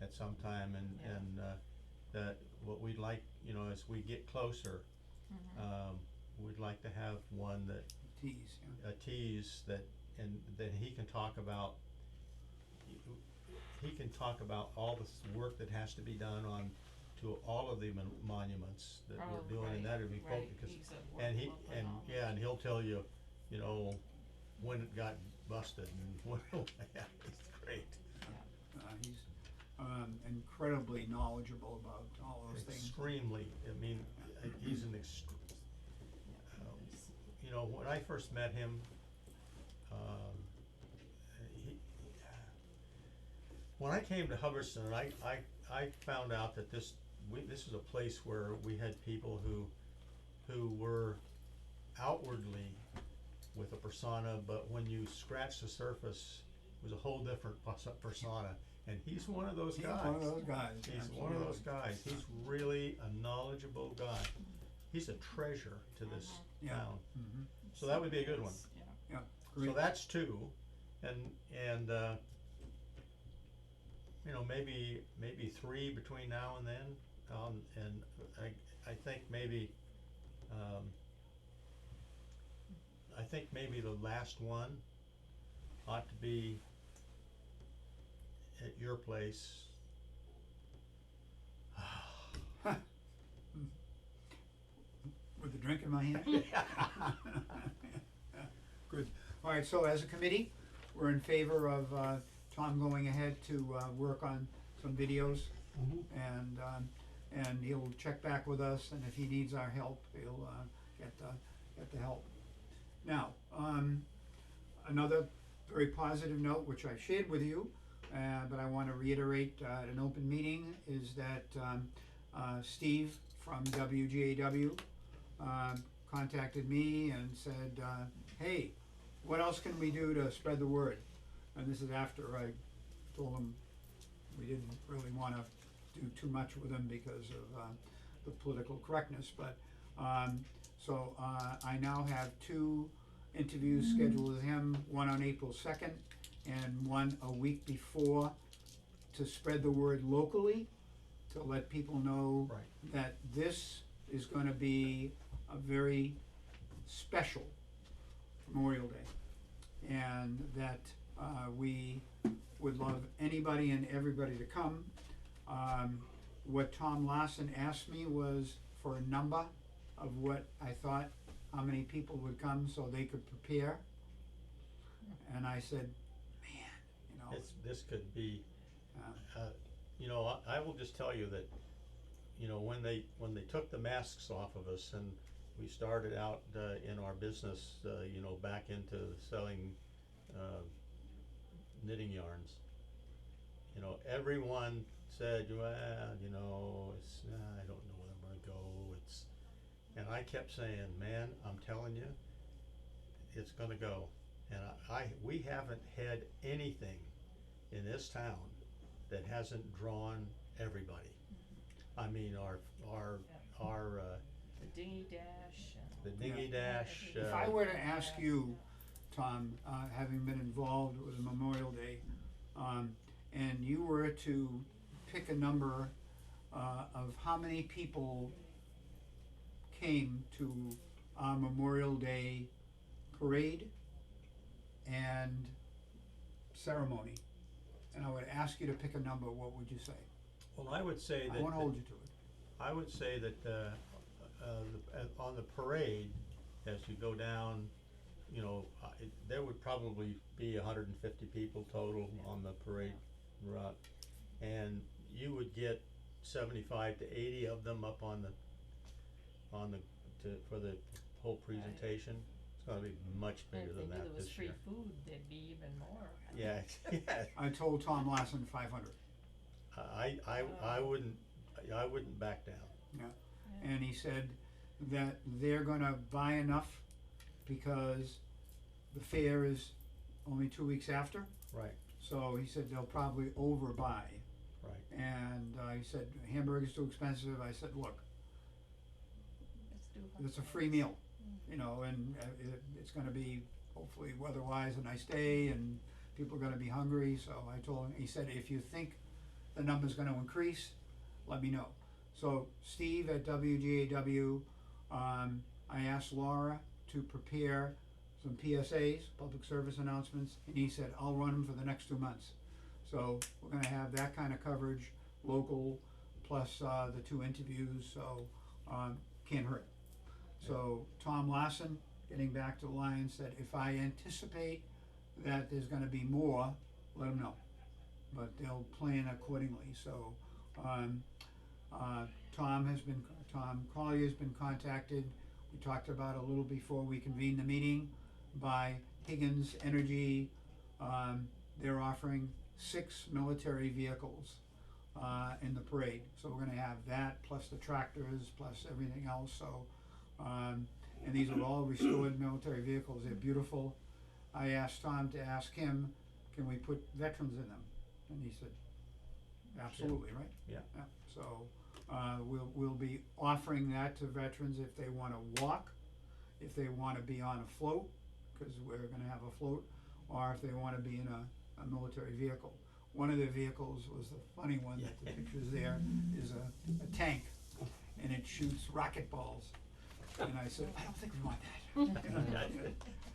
B: At some time
C: Yeah.
B: and that what we'd like, you know, as we get closer, we'd like to have one that
A: Tease, yeah.
B: a tease that and that he can talk about all the work that has to be done on to all of the monuments that
C: oh,
B: we're doing, and
C: right,
B: that'd be
C: right,
B: because
C: he's a
B: and he
C: workbook
B: and
C: all that.
B: yeah, and he'll tell you, you know, when it got busted and what. Yeah, it's great.
A: He's, incredibly knowledgeable about all those things.
B: Extremely. I mean, he's an you know, when I first met him, when I came to Hubbardston, I found out that this was a place where we had people who were outwardly with a persona, but when you scratch the surface, it was a whole different persona. And he's one of those
A: He's
B: guys.
A: one of those guys,
B: He's one of those guys. He's really a knowledgeable guy. He's a treasure to this
A: Yeah.
B: town.
A: Mm-hmm.
B: So that would be a good one.
C: Yeah,
A: Great.
B: So that's two, and you know, maybe three between now and then, and I think maybe the last one ought to be at your place.
A: With a drink in my hand? Good. All right, so as a committee, we're in favor of, Tom going ahead to, work on some videos. And he'll check back with us, and if he needs our help, he'll, get the help. Now, another very positive note, which I shared with you, but I wanna reiterate, at an open meeting, is that, Steve from WGAW, contacted me and said, hey, what else can we do to spread the word? And this is after I told him we didn't really wanna do too much with him because of, the political correctness, but, so, I now have two interviews scheduled with him, one on April 2nd and one a week before, to spread the word locally, to let people know
B: Right.
A: that this is gonna be a very special Memorial Day, and that, we would love anybody and everybody to come. What Tom Larson asked me was for a number of what I thought, how many people would come so they could prepare. And I said, man, you know,
B: This could be,
A: uh,
B: you know, I will just tell you that, you know, when they took the masks off of us and we started out in our business, you know, back into selling knitting yarns, you know, everyone said, well, you know, it's, I don't know where I'm gonna go, and I kept saying, man, I'm telling you, it's gonna go. And we haven't had anything in this town that hasn't drawn everybody. I mean, our
C: the dinghy dash and.
B: the dinghy dash,
A: if I were to ask you, Tom, having been involved with Memorial Day, and you were to pick a number, of how many people came to, Memorial Day parade and ceremony. And I would ask you to pick a number, what would you say?
B: Well, I would say
A: I
B: that,
A: won't hold you to it.
B: I would say that, on the parade, as you go down, you know, there would probably be 150 people total on the parade route. And you would get 75 to 80 of them up on the, for the whole presentation. It's gonna be much bigger than that this year.
C: If they knew there was free food, they'd be even more.
B: Yeah, yeah.
A: I told Tom Lassen 500,
B: I wouldn't back down.
A: and he said that they're gonna buy enough because the fair is only 2 weeks after.
B: Right,
A: So he said they'll probably overbuy.
B: right.
A: And he said hamburger's too expensive. I said, look,
C: Let's do hot
A: it's a
C: dogs.
A: free meal, you know, and it's gonna be hopefully weather-wise a nice day, and people are gonna be hungry. So I told him, he said, if you think the number's gonna increase, let me know. So Steve at WGAW, I asked Laura to prepare some PSAs, public service announcements, and he said, I'll run them for the next 2 months. So we're gonna have that kind of coverage, local, plus the 2 interviews, so can't hurt. So Tom Lassen, getting back to the Lions, said if I anticipate that there's gonna be more, let them know. But they'll plan accordingly, so Tom Collier's been contacted, we talked about a little before we convened the meeting, by Higgins Energy. They're offering 6 military vehicles in the parade, so we're gonna have that, plus the tractors, plus everything else, so and these are all restored military vehicles, they're beautiful. I asked Tom to ask him, can we put veterans in them? And he said, absolutely, right?
B: Yeah.
A: Yeah, so we'll be offering that to veterans if they wanna walk, if they wanna be on a float, cause we're gonna have a float, or if they wanna be in a military vehicle. One of the vehicles was the funny one, that the picture's there, is a tank, and it shoots rocket balls. And I said, I don't think we want that.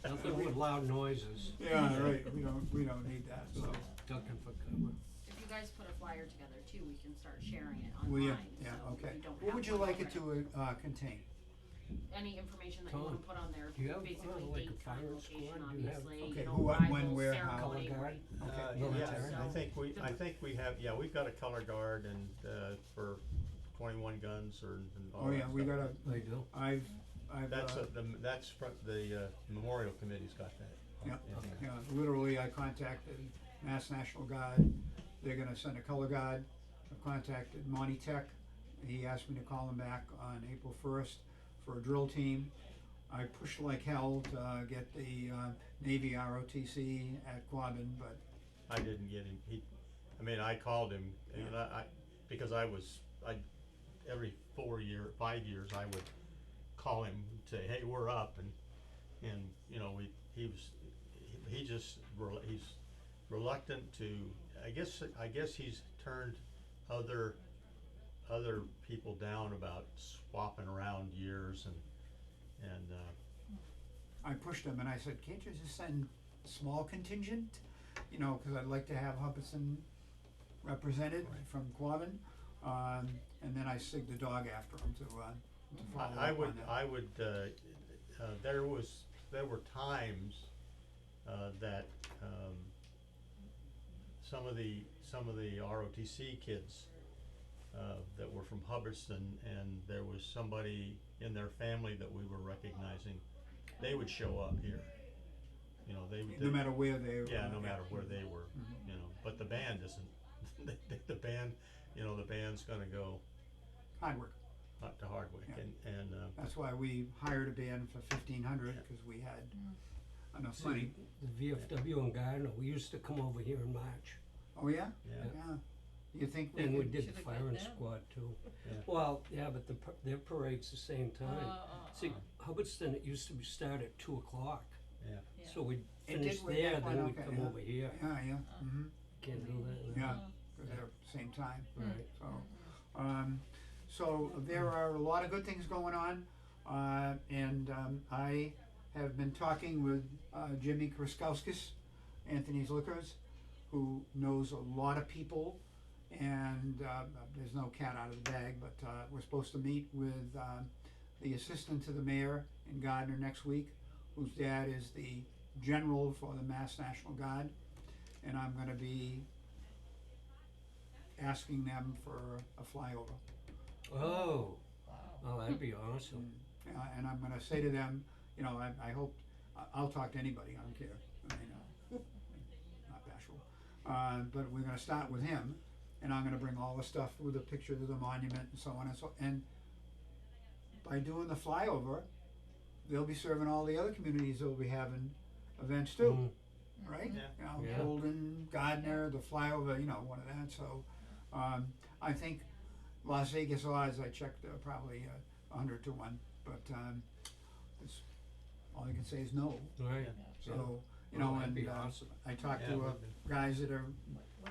D: Nothing with loud noises,
A: Yeah, right, we don't need that, so,
D: ducking for cover.
F: If you guys put a flyer together too, we can start sharing it
A: will you?
F: online,
A: Yeah,
F: so
A: okay.
F: you don't
A: What
F: have
A: would you
F: one
A: like it
F: already.
A: to contain?
F: Any information that you wanna
D: Tom,
F: put on there,
D: do you have,
F: basically
D: like a
F: date, time,
D: firing
F: location,
D: squad? Do you have-
F: obviously,
A: Okay,
F: you know,
A: who, what, when,
F: arrival,
A: where, how?
F: ceremony,
D: Color guard?
F: right.
A: Okay,
D: military.
B: Yeah, I think we have, yeah, we've got a color guard and, for 21 guns and all
A: Oh,
B: that
A: yeah, we
B: stuff.
A: gotta,
D: They do.
A: I've
B: That's that's from the memorial committee's got that.
A: Yeah.
D: Okay.
A: yeah, literally, I contacted Mass National Guard, they're gonna send a color guard. I contacted Monty Tech, he asked me to call him back on April 1st for a drill team. I pushed like hell to get the Navy ROTC at Quabbin, but
B: I didn't get him. I called him, and I because I every 5 years I would call him and say, hey, we're up, and you know, he's reluctant to, I guess he's turned other people down about swapping around years and
A: I pushed him and I said, can't you just send a small contingent? You know, cause I'd like to have Hubbardston represented
B: Right.
A: from Quabbin, and then I sigged the dog after him to follow up on that.
B: I would, there were times, that, some of the ROTC kids, that were from Hubbardston, and there was somebody in their family that we were recognizing, they would show up here. You know,
A: No matter where they were.
B: yeah, no matter where they were, you know, but the band isn't, the band, you know, the band's gonna go
A: Hard work.
B: up to Hardwick,
A: Yeah.
B: and
A: That's why we hired a band for 1,500, cause we had enough money.
D: See, the VFW in Gardner, we used to come over here in March,
A: Oh, yeah?
B: yeah.
A: Yeah. You think we
D: and we
A: could,
D: did the
C: Should've got
D: firing
C: them.
D: squad too.
B: Yeah.
D: Well, yeah, but their parade's the same time. See,
C: uh.
D: Hubbardston, it used to be start at 2 o'clock,
B: Yeah.
C: Yeah.
D: so we'd
A: It
D: finish
A: did way
D: there,
A: back when,
D: then we'd
A: okay,
D: come
A: yeah.
D: over here.
A: yeah,
D: Can't do that
A: yeah,
D: now.
A: cause they're same time.
D: Right.
A: So, so there are a lot of good things going on. I have been talking with Jimmy Kraskowskis, Anthony's Liquors, who knows a lot of people, and there's no cat out of the bag, but we're supposed to meet with the assistant to the mayor in Gardner next week, whose dad is the general for the Mass National Guard, and I'm gonna be asking them for a flyover.
D: Oh,
C: Wow.
D: oh, that'd be awesome.
A: And I'm gonna say to them, you know, I hope, I'll talk to anybody, I don't care, I mean, not bashful. But we're gonna start with him, and I'm gonna bring all the stuff with the picture of the monument and so on and so, and by doing the flyover, they'll be serving all the other communities that'll be having events too,
D: Mm.
A: right?
B: Yeah.
A: You know,
D: Yeah.
A: Holden, Gardner, the flyover, you know, one of that, so, I think Las Vegas odds, I checked, probably 100 to 1, but, it's, all I can say is no,
D: Right.
A: so, you
D: Well,
A: know,
D: that'd
A: and,
D: be awesome.
A: I talked
B: Yeah,
A: to,
B: we've been-
A: guys that are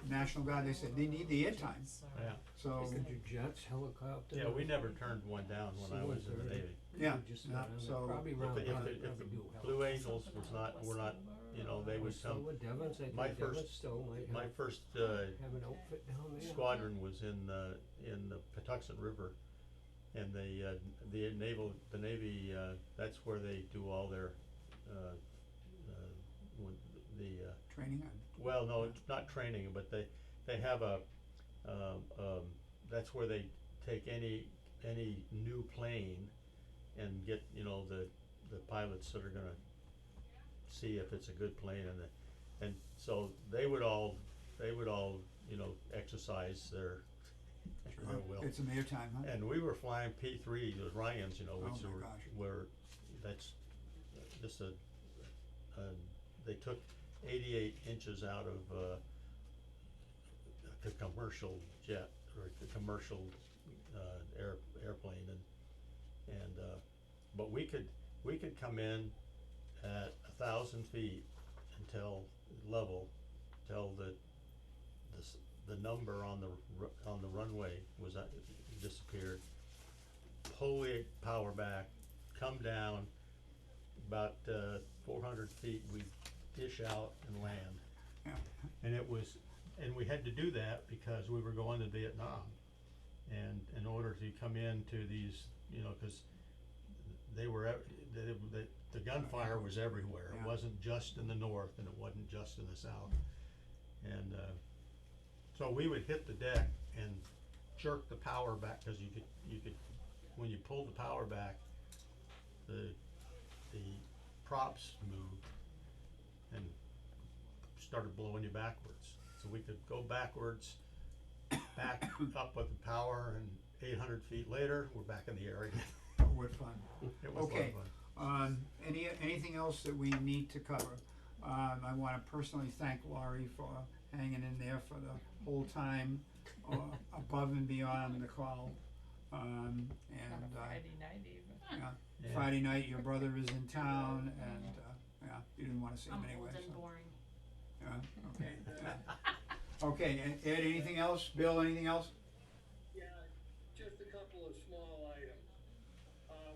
A: National Guard, they said they need the airtime,
B: Yeah.
A: so,
D: Could you jets, helicopter?
B: Yeah, we never turned one down when I was in the Navy.
A: Yeah,
D: Just
A: yeah,
D: around there.
A: so-
D: Probably
B: If
D: around
B: the,
D: there,
B: if the,
D: probably
B: if the
D: do
B: Blue
D: helicopter.
B: Angels was not, were not, you know, they would
D: So
B: come,
D: with Devon's, I think
B: my
D: Devon's
B: first-
D: still might
B: my
D: have,
B: first,
D: have an outfit down there.
B: squadron was in the Patuxent River, and the Navy, that's where they do all their, when
A: training,
B: well, no, it's not training, but they have a, that's where they take any new plane and get, you know, the pilots that are gonna see if it's a good plane, and so they would all, you know, exercise their will.
A: it's some airtime, huh?
B: And we were flying P3, the Ryans, you know,
A: Oh
B: which
A: my gosh.
B: were, that's just they took 88 inches out of a commercial jet, or a commercial airplane, and but we could come in at 1,000 feet until level, till the number on the runway was disappeared. Pull the power back, come down about 400 feet, we dish out and land.
A: Yeah.
B: And and we had to do that because we were going to Vietnam, and in order to come into these, you know, cause they were, the gunfire was everywhere.
A: Yeah.
B: It wasn't just in the north, and it wasn't just in the south. And so we would hit the deck and jerk the power back, cause you could, when you pulled the power back, the props moved and started blowing you backwards. So we could go backwards, back up with the power, and 800 feet later, we're back in the air again.
A: Oh, what fun.
B: It was a lot
A: Okay.
B: of fun.
A: Anything else that we need to cover? I wanna personally thank Laurie for hanging in there for the whole time, above and beyond the call.
C: On a
A: And,
C: Friday night even.
A: yeah,
B: Yeah.
A: Friday night, your brother is in town, and, yeah, you didn't wanna see him
F: I'm
A: anyway,
F: old and
A: so,
F: boring.
A: yeah, okay, yeah. Okay, Ed, anything else? Bill, anything else?
E: Yeah, just a couple of small items.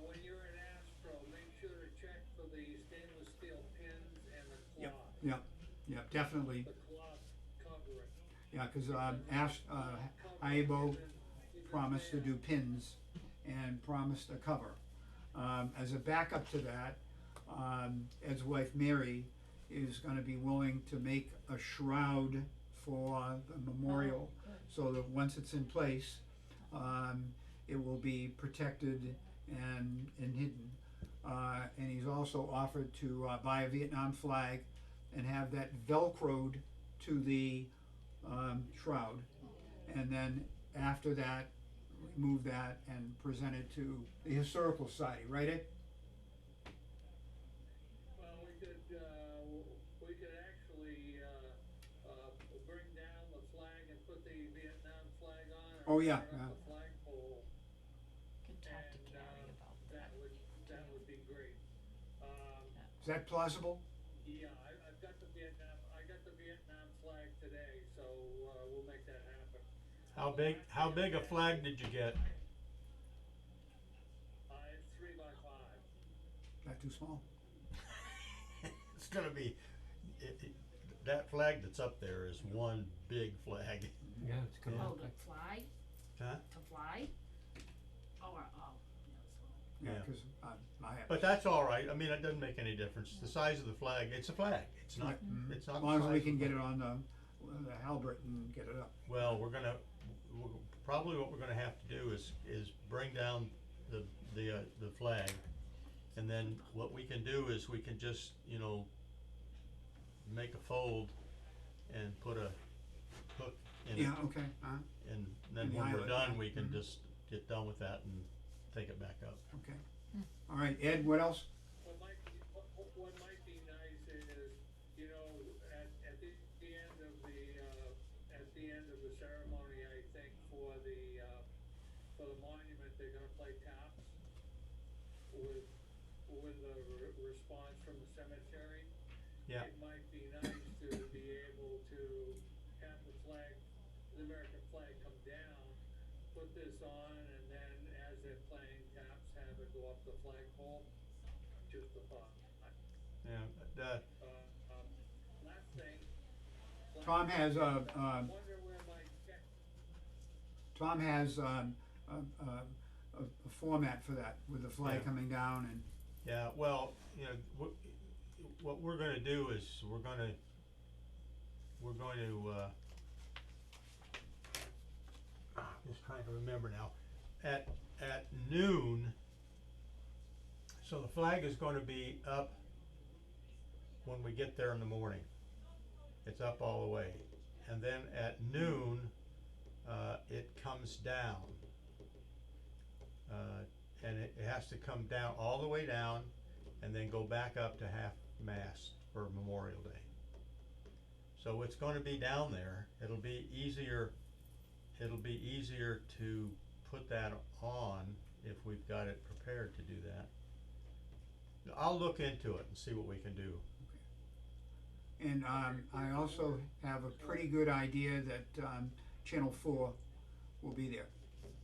E: When you're in Astro, make sure to check for the stainless steel pins and the
A: Yep.
E: cloth.
A: Yeah, definitely,
E: The cloth covering.
A: yeah, cause,
E: Covering
A: Aibo
E: isn't
A: promised to
E: there.
A: do pins and promised a cover. As a backup to that, Ed's wife Mary is gonna be willing to make a shroud for the memorial,
C: Oh, good.
A: so that once it's in place, it will be protected and hidden. And he's also offered to buy a Vietnam flag and have that velcroed to the shroud. And then after that, remove that and present it to the Historical Society, right, Ed?
E: Well, we could actually, bring down the flag and put the Vietnam flag on,
A: Oh,
E: or
A: yeah,
E: put it
A: yeah.
E: up the flagpole,
C: Could talk to
E: and,
C: Gary about that.
E: that would be great.
A: Is that plausible?
E: Yeah, I've got the Vietnam flag today, so, we'll make that happen.
B: How big a flag did you get?
E: It's 3 by 5.
A: that too small?
B: It's gonna be, that flag that's up there is one big flag.
D: Yeah, it's gonna
F: Oh,
D: look
F: the
D: like,
F: flag?
B: Huh?
F: The flag? Oh,
A: Yeah,
B: Yeah.
A: 'cause I have.
B: But that's all right, I mean, it doesn't make any difference, the size of the flag, it's a flag, it's not, it's not
A: As
B: the
A: long as we
B: size
A: can
B: of
A: get
B: the-
A: it on the halberd and get it up.
B: Well, probably what we're gonna have to do is bring down the flag. And then what we can do is we can just, you know, make a fold and put a hook in it.
A: Yeah, okay,
B: And then
A: In the
B: when we're
A: eyelet,
B: done,
A: yeah.
B: we can
A: Mhm.
B: just get done with that and take it back up.
A: okay. All right, Ed, what else?
E: What might be nice is, you know, at the end of the ceremony, I think for the monument, they're gonna play taps with a response from the cemetery.
B: Yeah.
E: It might be nice to be able to have the American flag come down, put this on, and then as they're playing taps, have it go up the flagpole. Just a thought.
B: Yeah,
E: Last thing.
A: Tom has
E: I wonder where my check.
A: Tom has a format for that, with the flag
B: Yeah.
A: coming down and,
B: yeah, well, you know, what we're gonna do is we're going to just trying to remember now, at noon, so the flag is gonna be up when we get there in the morning. It's up all the way, and then at noon, it comes down. And it has to come down, all the way down, and then go back up to half mast for Memorial Day. So it's gonna be down there, it'll be easier to put that on if we've got it prepared to do that. I'll look into it and see what we can do.
A: and, I also have a pretty good idea that, Channel 4 will be there.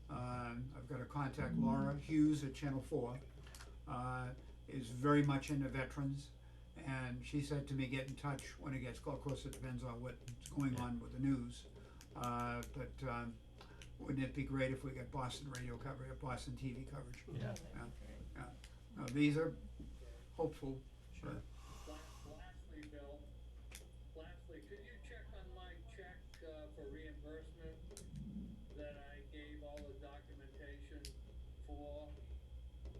A: I've got to contact Laura Hughes at Channel 4, is very much into veterans, and she said to me, get in touch when it gets close. Of course, it depends on what's going on with the news, but wouldn't it be great if we got Boston radio coverage, Boston TV coverage?
B: Yeah.
A: These are hopeful,
B: Sure.
E: Lastly, Bill, could you check on my check, for reimbursement that I gave all the documentation for?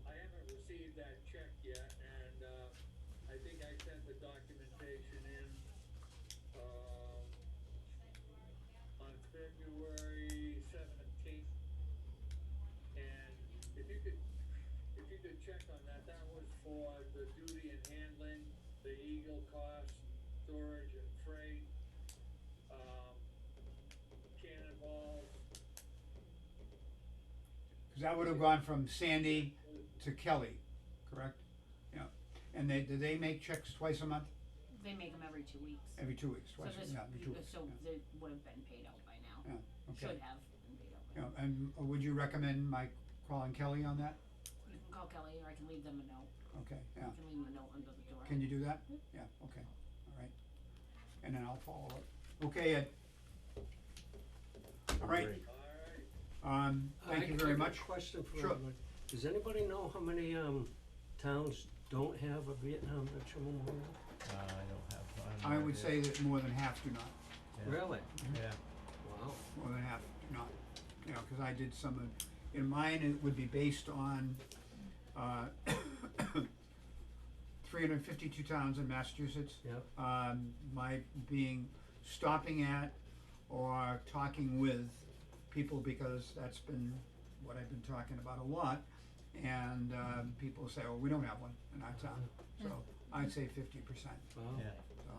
E: I haven't received that check yet, and, I think I sent the documentation in, on February 17th. And if you could check on that, that was for the duty and handling, the Eagle cost, storage and freight, cannonballs.
A: cause that would have gone from Sandy to Kelly, correct? Yeah, and do they make checks twice a month?
F: They make them every 2 weeks.
A: Every 2 weeks,
F: So
A: twice,
F: this,
A: yeah, every 2 weeks,
F: so
A: yeah.
F: they would have been paid out by now.
A: Yeah, okay.
F: Should have been paid out by now.
A: Yeah, and would you recommend Mike calling Kelly on that?
F: You can call Kelly or I can leave them a note.
A: Okay, yeah,
F: I can leave them a note under the door.
A: can you do that? Yeah, okay, all right, and then I'll follow up. Okay, Ed, all right,
B: Great.
E: Alright,
A: thank you very much.
D: I have a question for
A: Sure.
D: everybody. Does anybody know how many, towns don't have a Vietnam Veteran Memorial?
B: I
A: I
B: don't
A: would
B: have.
A: say that more than half do not,
B: Yeah.
D: Really?
B: Yeah,
D: Wow.
A: more than half do not, you know, cause I did some of, in mine, it would be based on, 352 towns in Massachusetts.
D: Yep.
A: My stopping at or talking with people, because that's been what I've been talking about a lot, and, people say, oh, we don't have one in our town, so I'd say 50%,
D: Wow.
B: yeah.
A: so,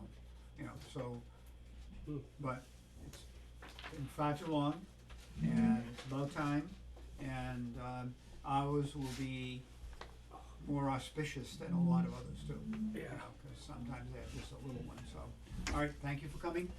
A: you know, so,
D: Hmm.
A: but it's been far too long, and it's about time, and, ours will be more auspicious than a lot of others too.
D: Yeah.
A: You know, 'cause sometimes they have just a little one, so, all right, thank you for coming.